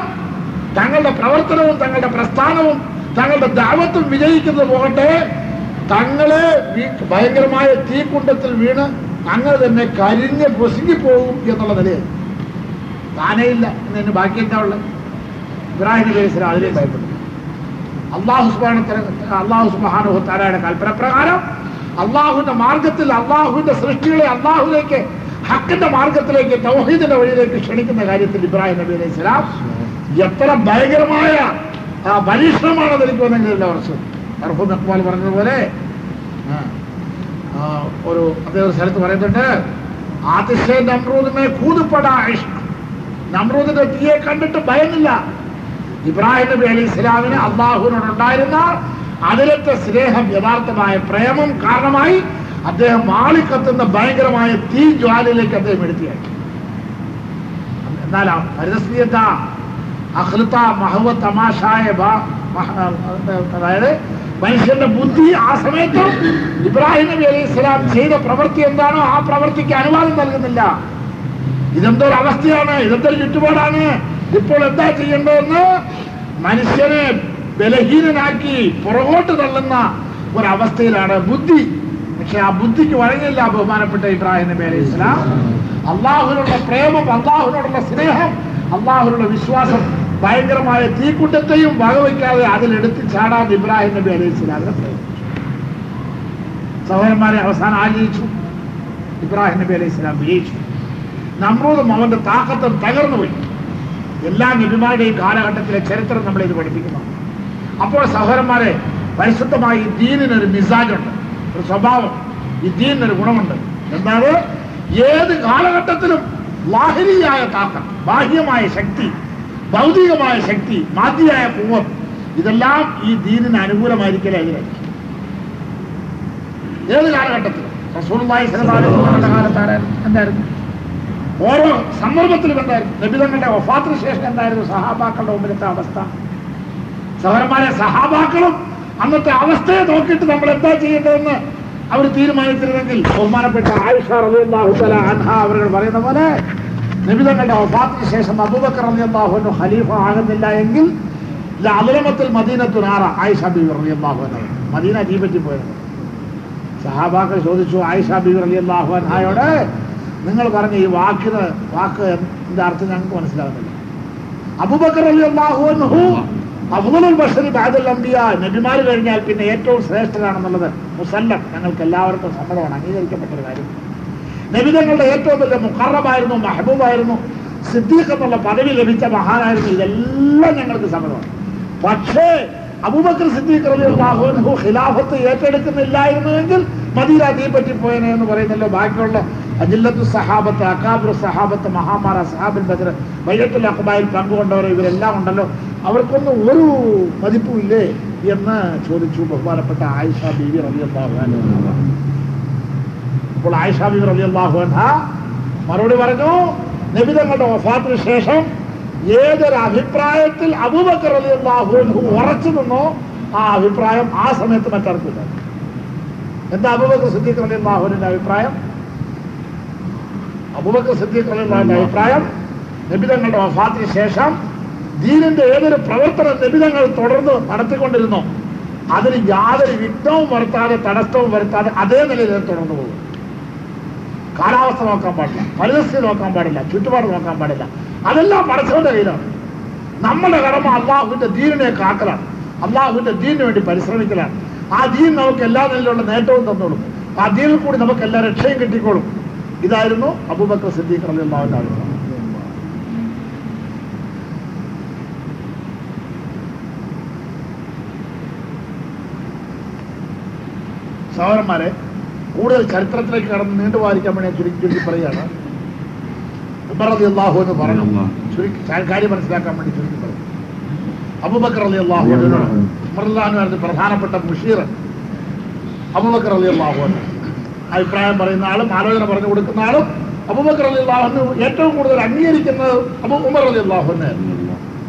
തങ്ങളുടെ പ്രവർത്തനവും തങ്ങളുടെ പ്രസ്ഥാനവും തങ്ങളുടെ ദഅവത്തും വിജയിക്കുന്നത് പോകട്ടെ, തങ്ങളെ ഭയങ്കരമായ തീക്കുണ്ടത്തിൽ വീണ് അങ്ങനെ തന്നെ കരിഞ്ഞ് പൊസുങ്ങിപ്പോകും എന്നുള്ള നിലയിൽ താനേയില്ല എന്നതിന് ബാക്കി എന്താ ഉള്ളത്? ഇബ്രാഹിം നബി അലൈഹി സ്വലാം അതിലേ ഭയപ്പെട്ടു. അള്ളാഹു സുബ്ഹാനഹു വ തആലയുടെ കൽപ്പന പ്രകാരം അള്ളാഹുവിന്റെ മാർഗത്തിൽ അള്ളാഹുവിന്റെ സൃഷ്ടികളെ അള്ളാഹുലേക്ക്, ഹക്കിന്റെ മാർഗത്തിലേക്ക്, തൗഹീദിന്റെ വഴിയിലേക്ക് ക്ഷണിക്കുന്ന കാര്യത്തിൽ ഇബ്രാഹിം നബി അലൈഹി സ്വലാം എത്ര ഭയങ്കരമായ പരീക്ഷണമാണ് അതിലേക്ക് വന്നെങ്കിൽ എല്ലാ വർഷവും. അർഫുൽ ഇഖ്ബാൽ പറഞ്ഞതുപോലെ ഒരു അദ്ദേഹം സ്ഥലത്ത് പറയുന്നുണ്ട്, ആതിശേ നമ്രൂദിനെ കൂതുപടാ ഇഷ്ക്. നമ്രൂദിന്റെ തീയെ കണ്ടിട്ട് ഭയന്നില്ല. ഇബ്രാഹിം നബി അലൈഹി സ്വലാമിന് അള്ളാഹുവിനോടുണ്ടായിരുന്ന അതിലത്തെ സ്നേഹം, യഥാർത്ഥമായ പ്രേമം കാരണമായി അദ്ദേഹം ആളിക്കത്തുന്ന ഭയങ്കരമായ തീ ജ്വാലയിലേക്ക് അദ്ദേഹം എടുത്തിയാക്കി. എന്നാൽ ആ പരിതസ്മീയത, അഖ്ലത, മഹവ, തമാശായ, അതായത് മനുഷ്യന്റെ ബുദ്ധി ആ സമയത്ത് ഇബ്രാഹിം നബി അലൈഹി സ്വലാം ചെയ്ത പ്രവൃത്തി എന്താണോ ആ പ്രവൃത്തിക്ക് അനുവാദം നൽകുന്നില്ല. ഇതെന്തൊരു അവസ്ഥയാണ്, ഇതെന്തൊരു ചുറ്റുപാടാണ്, ഇപ്പോൾ എന്താ ചെയ്യേണ്ടതെന്ന് മനുഷ്യനെ ബലഹീനനാക്കി പുറകോട്ട് തള്ളുന്ന ഒരവസ്ഥയിലാണ് ബുദ്ധി. പക്ഷെ ആ ബുദ്ധിക്ക് വഴങ്ങില്ല ബഹുമാനപ്പെട്ട ഇബ്രാഹിം നബി അലൈഹി സ്വലാം. അള്ളാഹുവിനുള്ള പ്രേമം, അള്ളാഹുവിനോടുള്ള സ്നേഹം, അള്ളാഹുവിനുള്ള വിശ്വാസം ഭയങ്കരമായ തീക്കുട്ടത്തെയും വകവയ്ക്കാതെ അതിലെടുത്ത് ചാടാൻ ഇബ്രാഹിം നബി അലൈഹി സ്വലാമിനെ പ്രേമിച്ചു. സഹോദരന്മാരെ, അവസാനം ആലോചിച്ചു, ഇബ്രാഹിം നബി അലൈഹി സ്വലാം വിജയിച്ചു. നമ്രൂദും അവന്റെ താക്കത്തും തകർന്നുപോയി. എല്ലാ നബിമാരുടെയും കാലഘട്ടത്തിലെ ചരിത്രം നമ്മളെ ഇത് പഠിപ്പിക്കുന്നു. അപ്പോൾ സഹോദരന്മാരെ, പരിശുദ്ധമായി ഈ ദീനിനൊരു മിസാജുണ്ട്, ഒരു സ്വഭാവം. ഈ ദീനിനൊരു ഗുണമുണ്ട്. എന്താണ്? ഏത് കാലഘട്ടത്തിലും ലാഹിരിയായ താക്കത്ത്, ബാഹ്യമായ ശക്തി, ഭൗതികമായ ശക്തി, മാധ്യയായ പൂവം, ഇതെല്ലാം ഈ ദീനിന് അനുകൂലമായിരിക്കലേ അതിനായിരിക്കും. ഏത് കാലഘട്ടത്തിലും റസൂലുള്ളാഹി സ്വല്ലല്ലാഹു അലൈഹി വസല്ലമയുടെ കാലത്ത് എന്തായിരുന്നു? ഓരോ സന്ദർഭത്തിലും എന്തായിരുന്നു? നബി തങ്ങളുടെ വഫാത്തിന് ശേഷം എന്തായിരുന്നു സഹാബാക്കളുടെ മുമ്പിലത്തെ അവസ്ഥ? സഹോദരന്മാരെ, സഹാബാക്കളും അന്നത്തെ അവസ്ഥയെ നോക്കിയിട്ട് നമ്മൾ എന്താ ചെയ്യേണ്ടതെന്ന് അവർ തീരുമാനിച്ചിരുന്നെങ്കിൽ, ബഹുമാനപ്പെട്ട ആയിഷ റളിയല്ലാഹു തആല അൻഹ അവർ പറയുന്ന പോലെ, നബി തങ്ങളുടെ വഫാത്തിന് ശേഷം അബൂബക്കർ റളിയല്ലാഹു അൻഹു ഖലീഫ ആകുന്നില്ല എങ്കിൽ ലഅലമത്തുൽ മദീനത്തു നാറ. ആയിഷ ബീവി റളിയല്ലാഹു അൻഹ മദീന തീപറ്റി പോയത്. സഹാബാക്കൾ ചോദിച്ചു ആയിഷ ബീവി റളിയല്ലാഹു അൻഹയോട്, നിങ്ങൾ പറഞ്ഞ ഈ വാക്ക് എന്താ അർത്ഥം ഞങ്ങൾക്ക് മനസ്സിലാകുന്നില്ല. അബൂബക്കർ റളിയല്ലാഹു അൻഹു അഫ്ളലുൽ ബശരി ബഅദൽ അംബിയാ, നബിമാർ കഴിഞ്ഞാൽ പിന്നെ ഏറ്റവും ശ്രേഷ്ഠരാണെന്നുള്ളത് മുസല്ലം, ഞങ്ങൾക്ക് എല്ലാവർക്കും സമ്മതമാണ്, അംഗീകരിക്കപ്പെട്ടൊരു കാര്യം. നബി തങ്ങളുടെ ഏറ്റവും വലിയ മുഖറബായിരുന്നു, മെഹബൂബായിരുന്നു, സിദ്ദീഖ് എന്നുള്ള പദവി ലഭിച്ച മഹാനായിരുന്നു. ഇതെല്ലാം ഞങ്ങൾക്ക് സമ്മതമാണ്. പക്ഷേ അബൂബക്കർ സിദ്ദീഖ് റളിയല്ലാഹു അൻഹു ഖിലാഫത്ത് ഏറ്റെടുക്കുന്നില്ലായിരുന്നുവെങ്കിൽ മദീന തീപറ്റി പോയനെ എന്ന് പറയുന്നല്ലോ ബാക്കിയുള്ള അജില്ലത്തു സഹാബത്ത്, അക്കാബുർ സഹാബത്ത്, മഹാമാര സഹാബിൻ ബദർ, ബൈഅത്തുൽ അഖബയിൽ പങ്കുകൊണ്ടവർ ഇവരെല്ലാം ഉണ്ടല്ലോ, അവർക്കൊന്നും ഒരു മതിപ്പുമില്ലേ എന്ന് ചോദിച്ചു ബഹുമാനപ്പെട്ട ആയിഷ ബീവി റളിയല്ലാഹു അൻഹ. അപ്പോൾ ആയിഷ ബീവി റളിയല്ലാഹു അൻഹ മറുപടി പറഞ്ഞു, നബി തങ്ങളുടെ വഫാത്തിന് ശേഷം ഏതൊരു അഭിപ്രായത്തിൽ അബൂബക്കർ റളിയല്ലാഹു അൻഹു ഉറച്ചു നിന്നോ ആ അഭിപ്രായം ആ സമയത്ത് മറ്റാർക്കില്ല. എന്താ അബൂബക്കർ സിദ്ദീഖ് റളിയല്ലാഹു അൻഹുവിന്റെ അഭിപ്രായം? അബൂബക്കർ സിദ്ദീഖ് റളിയല്ലാഹു അൻഹുവിന്റെ അഭിപ്രായം, നബി തങ്ങളുടെ വഫാത്തിന് ശേഷം ദീനിന്റെ ഏതൊരു പ്രവർത്തനം നബി തങ്ങൾ തുടർന്ന് നടത്തിക്കൊണ്ടിരുന്നോ അതിന് യാതൊരു വിഘ്നവും വരുത്താതെ, തടസ്സവും വരുത്താതെ അതേ നിലയിൽ തുടർന്നു പോകും. കാലാവസ്ഥ നോക്കാൻ പാടില്ല, പരിസ്ഥിതി നോക്കാൻ പാടില്ല, ചുറ്റുപാട് നോക്കാൻ പാടില്ല. അതെല്ലാം പടച്ചവന്റെ കയ്യിലാണ്. നമ്മുടെ കടമ അള്ളാഹുവിന്റെ ദീനിനെ കാക്കലാണ്, അള്ളാഹുവിന്റെ ദീനിന് വേണ്ടി പരിശ്രമിക്കലാണ്. ആ ദീൻ നമുക്ക് എല്ലാ നിലയിലുള്ള നേട്ടവും തന്നോളും, ആ ദീനിൽ കൂടി നമുക്ക് എല്ലാ രക്ഷയും കിട്ടിക്കോളും. ഇതായിരുന്നു അബൂബക്കർ സിദ്ദീഖ് റളിയല്ലാഹു അൻഹു. സഹോദരന്മാരെ, കൂടുതൽ ചരിത്രത്തിലേക്ക് കടന്ന് നീണ്ടുവാരിക്കാൻ വേണ്ടി ചുരുക്കി പറയുകയാണ്. ഉമർ റളിയല്ലാഹു അൻഹു പറഞ്ഞു, കാര്യം മനസ്സിലാക്കാൻ വേണ്ടി ചുരുക്കി പറഞ്ഞു. അബൂബക്കർ റളിയല്ലാഹു അൻഹു, ഉമർ റളിയല്ലാഹു അൻഹു പ്രധാനപ്പെട്ട മുഷീർ അബൂബക്കർ റളിയല്ലാഹു അൻഹു, അഭിപ്രായം പറയുന്ന ആളും ആലോചന പറഞ്ഞു കൊടുക്കുന്ന ആളും അബൂബക്കർ റളിയല്ലാഹു അൻഹു ഏറ്റവും കൂടുതൽ അംഗീകരിക്കുന്നത് ഉമർ റളിയല്ലാഹു അൻഹു ആയിരുന്നു.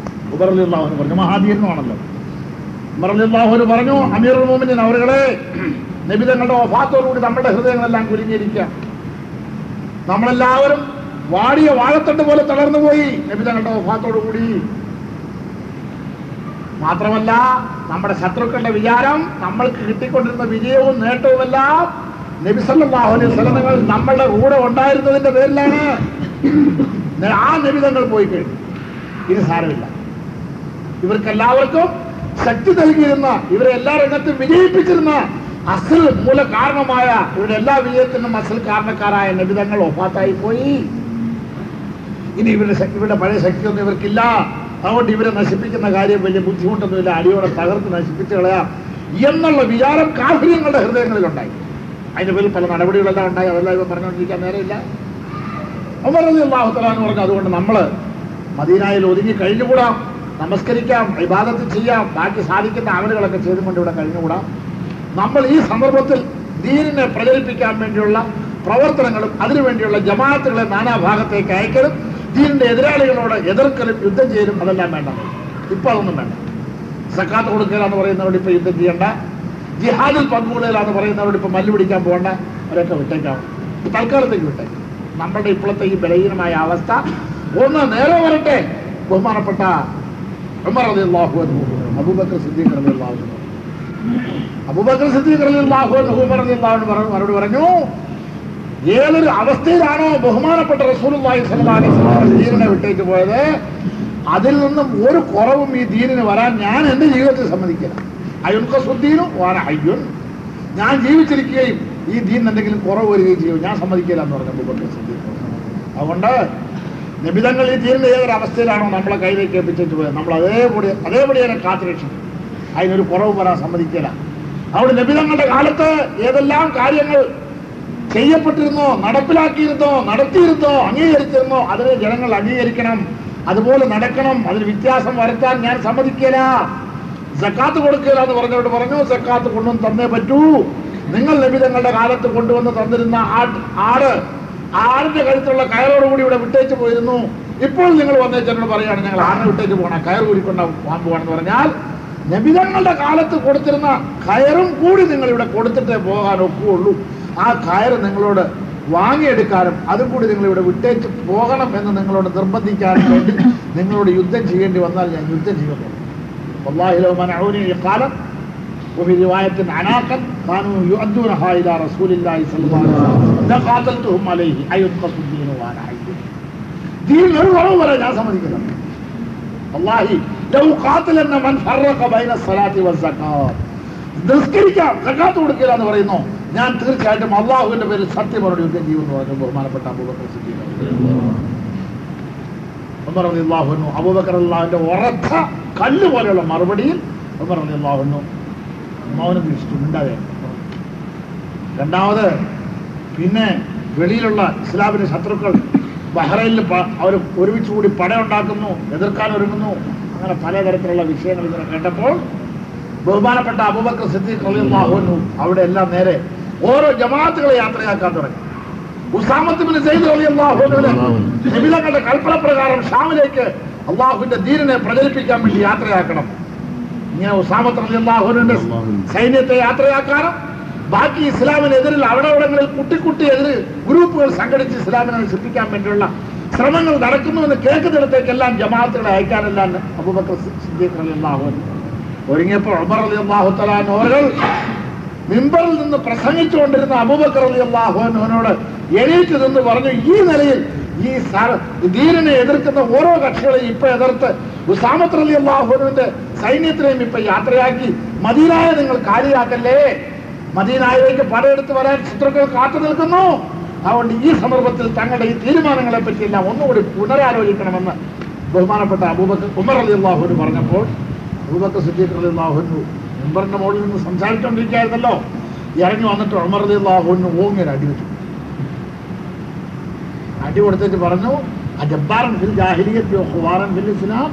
ഉമർ റളിയല്ലാഹു അൻഹു പറഞ്ഞു, മഹാദീരനാണല്ലോ. ഉമർ റളിയല്ലാഹു അൻഹു പറഞ്ഞു, അമീറുൽ മുഅ്മിനീൻ അവരുകളെ, നബി തങ്ങളുടെ വഫാത്തോടുകൂടി നമ്മുടെ ഹൃദയങ്ങളെല്ലാം കുലുങ്ങിയിരിക്കുക. നമ്മളെല്ലാവരും വാടിയ വാഴത്തണ്ട് പോലെ തളർന്നു പോയി നബി തങ്ങളുടെ വഫാത്തോടുകൂടി. മാത്രമല്ല, നമ്മുടെ ശത്രുക്കളുടെ വിചാരം നമ്മൾക്ക് കിട്ടിക്കൊണ്ടിരുന്ന വിജയവും നേട്ടവുമെല്ലാം നബി സല്ലല്ലാഹു അലൈഹി വസല്ലം തങ്ങൾ നമ്മളുടെ കൂടെ ഉണ്ടായിരുന്നതിന്റെ പേരിലാണ്. ആ നബി തങ്ങൾ പോയി കഴിഞ്ഞു, ഇത് സാരമില്ല. ഇവർക്കെല്ലാവർക്കും ശക്തി നൽകിയിരുന്ന, ഇവരെ എല്ലാ രംഗത്തും വിജയിപ്പിച്ചിരുന്ന അസൽ മൂല കാരണമായ, ഇവരുടെ എല്ലാ വിജയത്തിനും അസൽ കാരണക്കാരായ നബി തങ്ങൾ വഫാത്തായി പോയി. ഇനി ഇവരുടെ പഴയ ശക്തിയൊന്നും ഇവർക്കില്ല. അതുകൊണ്ട് ഇവരെ നശിപ്പിക്കുന്ന കാര്യം വലിയ ബുദ്ധിമുട്ടൊന്നുമില്ല, അടിയോടെ തകർത്ത് നശിപ്പിച്ചു കളയാം എന്നുള്ള വിചാരം കാഫിര്യങ്ങളുടെ ഹൃദയങ്ങളിലുണ്ടായി. അതിന്റെ പേരിൽ പല നടപടികളെല്ലാം ഉണ്ടായി. അതെല്ലാം ഇവ പറഞ്ഞുകൊണ്ടിരിക്കാൻ നേരമില്ല. ഉമർ റളിയല്ലാഹു തആല എന്ന് പറഞ്ഞു, അതുകൊണ്ട് നമ്മൾ മദീനയിൽ ഒതുങ്ങി കഴിഞ്ഞുകൂടാം, നമസ്കരിക്കാം, ഇബാദത്ത് ചെയ്യാം, ബാക്കി സാധിക്കുന്ന അമലുകളൊക്കെ ചെയ്തുകൊണ്ട് ഇവിടെ കഴിഞ്ഞുകൂടാം. നമ്മൾ ഈ സന്ദർഭത്തിൽ ദീനിനെ പ്രചരിപ്പിക്കാൻ വേണ്ടിയുള്ള പ്രവർത്തനങ്ങളും അതിനുവേണ്ടിയുള്ള ജമാഅത്തുകളെ നാനാഭാഗത്തേക്ക് അയക്കലും ദീനിന്റെ എതിരാളികളോട് എതിർക്കലും യുദ്ധം ചെയ്യലും അതെല്ലാം വേണ്ട. ഇപ്പൊ അതൊന്നും വേണ്ട. സക്കാത്ത് കൊടുക്കലാന്ന് പറയുന്നവരോട് ഇപ്പൊ യുദ്ധം ചെയ്യണ്ട, ജിഹാദിൽ പങ്കുകൊള്ളലാന്ന് പറയുന്നവരോട് ഇപ്പൊ മല്ല് പിടിക്കാൻ പോകണ്ട, അവരൊക്കെ വിട്ടേക്കാം, തൽക്കാലത്തേക്ക് വിട്ടേക്കാം. നമ്മളുടെ ഇപ്പോഴത്തെ ഈ ബലഹീനമായ അവസ്ഥ ഒന്ന് നേരെ വരട്ടെ. ബഹുമാനപ്പെട്ട ഉമർ റളിയല്ലാഹു അൻഹു, അബൂബക്കർ സിദ്ദീഖ് റളിയല്ലാഹു അൻഹു, അബൂബക്കർ സിദ്ദീഖ് റളിയല്ലാഹു അൻഹു ഉമർ റളിയല്ലാഹു അൻഹു മറുപടി പറഞ്ഞു, ഏതൊരു അവസ്ഥയിലാണോ ബഹുമാനപ്പെട്ട റസൂലുള്ളാഹി സ്വല്ലല്ലാഹു അലൈഹി വസല്ലം ദീനിനെ വിട്ടേക്ക് പോയത്, അതിൽ നിന്നും ഒരു കുറവും ഈ ദീനിന് വരാൻ ഞാൻ എന്റെ ജീവിതത്തിൽ സമ്മതിക്കില്ല. അയ്യുൻഖസുദ്ദീനു വാന ഹയ്യുൻ, ഞാൻ ജീവിച്ചിരിക്കുകയും ഈ ദീൻ എന്തെങ്കിലും കുറവ് വരികയും ചെയ്യും, ഞാൻ സമ്മതിക്കില്ല എന്ന് പറഞ്ഞു അബൂബക്കർ സിദ്ദീഖ്. അതുകൊണ്ട് നബിതങ്ങൾ ഈ ദീനിന്റെ ഏതൊരു അവസ്ഥയിലാണോ നമ്മളെ കയ്യിലേക്ക് ഏൽപ്പിച്ചിട്ട് പോയത്, നമ്മൾ അതേപടി അതിനെ കാത്തുരക്ഷിക്കും, അതിനൊരു കുറവ് വരാൻ സമ്മതിക്കില്ല. അവിടെ നബിതങ്ങളുടെ കാലത്ത് ഏതെല്ലാം കാര്യങ്ങൾ ചെയ്യപ്പെട്ടിരുന്നോ, നടപ്പിലാക്കിയിരുന്നോ, നടത്തിയിരുന്നോ, അംഗീകരിച്ചിരുന്നോ, അതിനെ ജനങ്ങൾ അംഗീകരിക്കണം, അതുപോലെ നടക്കണം. അതിന് വ്യത്യാസം വരുത്താൻ ഞാൻ സമ്മതിക്കില്ല. സക്കാത്ത് കൊടുക്കില്ല എന്ന് പറഞ്ഞവരോട് പറഞ്ഞു, സക്കാത്ത് കൊണ്ടുവന്ന് തന്നേ പറ്റൂ. നിങ്ങൾ നബിതങ്ങളുടെ കാലത്ത് കൊണ്ടുവന്ന് തന്നിരുന്ന ആടിന്റെ കഴുത്തുള്ള കയറോടുകൂടി ഇവിടെ വിട്ടേച്ച് പോയിരുന്നു. ഇപ്പോൾ നിങ്ങൾ വന്നേച്ചനോട് പറയുകയാണ് ഞങ്ങൾ ആടിനെ വിട്ടേച്ച് പോകണം, കയർ കൂടിക്കൊണ്ട പോകാൻ പോവാണെന്ന് പറഞ്ഞാൽ നബിതങ്ങളുടെ കാലത്ത് കൊടുത്തിരുന്ന കയറും കൂടി നിങ്ങൾ ഇവിടെ കൊടുത്തിട്ടേ പോകാൻ ഒക്കുകയുള്ളൂ. ആ കയർ നിങ്ങളോട് വാങ്ങിയെടുക്കാനും അതും കൂടി നിങ്ങൾ ഇവിടെ വിട്ടേച്ച് പോകണം എന്ന് നിങ്ങളോട് നിർബന്ധിക്കാനും വേണ്ടി നിങ്ങളോട് യുദ്ധം ചെയ്യേണ്ടി വന്നാൽ ഞാൻ യുദ്ധം ചെയ്യുന്നു. വല്ലാഹി ലൗ മനഊനി ഖാലൻ വഫി റിവായത്തിൻ അനാഖൻ കാനൂ യുഅദ്ദൂനഹാ ഇലാ റസൂലില്ലാഹി സ്വല്ലല്ലാഹു അലൈഹി വസല്ലം ലഖാതൽതുഹും അലൈഹി അയ്യുഖസുദ്ദീനു വഅന ഹയ്യ്. ദീൻ ഒരു കുറവ് വരെ ഞാൻ സമ്മതിക്കില്ല. വല്ലാഹി ലൗ ഖാതലന്ന മൻ ഫറഖ ബൈന സ്വലാത്തി വസ്സകാത്ത്, നിസ്കരിക്കാം സക്കാത്ത് കൊടുക്കില്ല എന്ന് പറയുന്നു, ഞാൻ തീർച്ചയായിട്ടും അള്ളാഹുവിന്റെ പേരിൽ സത്യമോട് യുദ്ധം ചെയ്യുമെന്ന് പറഞ്ഞു ബഹുമാനപ്പെട്ട അബൂബക്കർ സിദ്ദീഖ് ഉമർ റളിയല്ലാഹു അൻഹു. അബൂബക്കർ റളിയല്ലാഹുവിന്റെ ഉറച്ച കല്ല് പോലെയുള്ള മറുപടിയിൽ ഉമർ റളിയല്ലാഹു അൻഹു മൗനം വീക്ഷിച്ചു, ഉണ്ടാകുക. രണ്ടാമത് പിന്നെ വെളിയിലുള്ള ഇസ്ലാമിന്റെ ശത്രുക്കൾ ബഹ്റൈനിൽ അവർ ഒരുമിച്ചുകൂടി പടയുണ്ടാക്കുന്നു, എതിർക്കാൻ ഒരുങ്ങുന്നു, അങ്ങനെ പലതരത്തിലുള്ള വിഷയങ്ങൾ ഇങ്ങനെ കേട്ടപ്പോൾ ബഹുമാനപ്പെട്ട അബൂബക്കർ സിദ്ദീഖ് റളിയല്ലാഹു അൻഹു അവിടെ എല്ലാം നേരെ ഓരോ ജമാഅത്തുകളെ യാത്രയാക്കാൻ തുടങ്ങി. ഉസാമത്ത് ബിൻ സയ്യിദ് റളിയല്ലാഹു അൻഹു നബിയുടെ കൽപ്പന പ്രകാരം ഷാമിലേക്ക് അള്ളാഹുവിന്റെ ദീനിനെ പ്രചരിപ്പിക്കാൻ വേണ്ടി യാത്രയാക്കണം. ഇങ്ങനെ ഉസാമത്ത് റളിയല്ലാഹു അൻഹുവിന്റെ സൈന്യത്തെ യാത്രയാക്കാനും ബാക്കി ഇസ്ലാമിനെതിരിൽ അവിടെവിടങ്ങളിൽ കുട്ടി എതിര് ഗ്രൂപ്പുകൾ സംഘടിച്ച് ഇസ്ലാമിനെ നശിപ്പിക്കാൻ വേണ്ടിയുള്ള ശ്രമങ്ങൾ നടക്കുന്നുവെന്ന് കേൾക്കുന്നിടത്തേക്കെല്ലാം ജമാഅത്തുകളെ അയക്കാനെല്ലാം അബൂബക്കർ സിദ്ദീഖ് റളിയല്ലാഹു അൻഹു ഒരുങ്ങിയപ്പോൾ ഉമർ റളിയല്ലാഹു തആല അൻഹു മിമ്പറിൽ നിന്ന് പ്രസംഗിച്ചുകൊണ്ടിരുന്ന അബൂബക്കർ റളിയല്ലാഹു അൻഹുവിനോട് എണീറ്റ് നിന്ന് പറഞ്ഞു, ഈ നിലയിൽ ഈ ദീനിനെ എതിർക്കുന്ന ഓരോ കക്ഷികളെയും ഇപ്പൊ എതിർത്ത് ഉസാമത്ത് റളിയല്ലാഹു അൻഹുവിന്റെ സൈന്യത്തിനെയും ഇപ്പൊ യാത്രയാക്കി മദീനയെ നിങ്ങൾ കാലിയാക്കല്ലേ, മദീനയിലേക്ക് പടയെടുത്ത് വരാൻ ശത്രുക്കൾ കാത്തു നിൽക്കുന്നു. അതുകൊണ്ട് ഈ സന്ദർഭത്തിൽ തങ്ങളുടെ ഈ തീരുമാനങ്ങളെ പറ്റിയെല്ലാം ഒന്നുകൂടി പുനരാലോചിക്കണമെന്ന് ബഹുമാനപ്പെട്ട അബൂബക്കർ ഉമർ റളിയല്ലാഹു അൻഹു പറഞ്ഞപ്പോൾ അബൂബക്കർ സിദ്ദീഖ് റളിയല്ലാഹു അൻഹു മിമ്പറിന്റെ മുകളിൽ നിന്ന് സംസാരിച്ചുകൊണ്ടിരിക്കുകയായിരുന്നല്ലോ, ഇറങ്ങി വന്നിട്ട് ഉമർ റളിയല്ലാഹു അൻഹു ഓങ്ങിയൊരു അടി വെച്ചു. അടി കൊടുത്തിട്ട് പറഞ്ഞു, അജബ്ബാറൻ ഫിൽ ജാഹിലിയ്യത്തി വഖുവാറൻ ഫിൽ ഇസ്ലാം.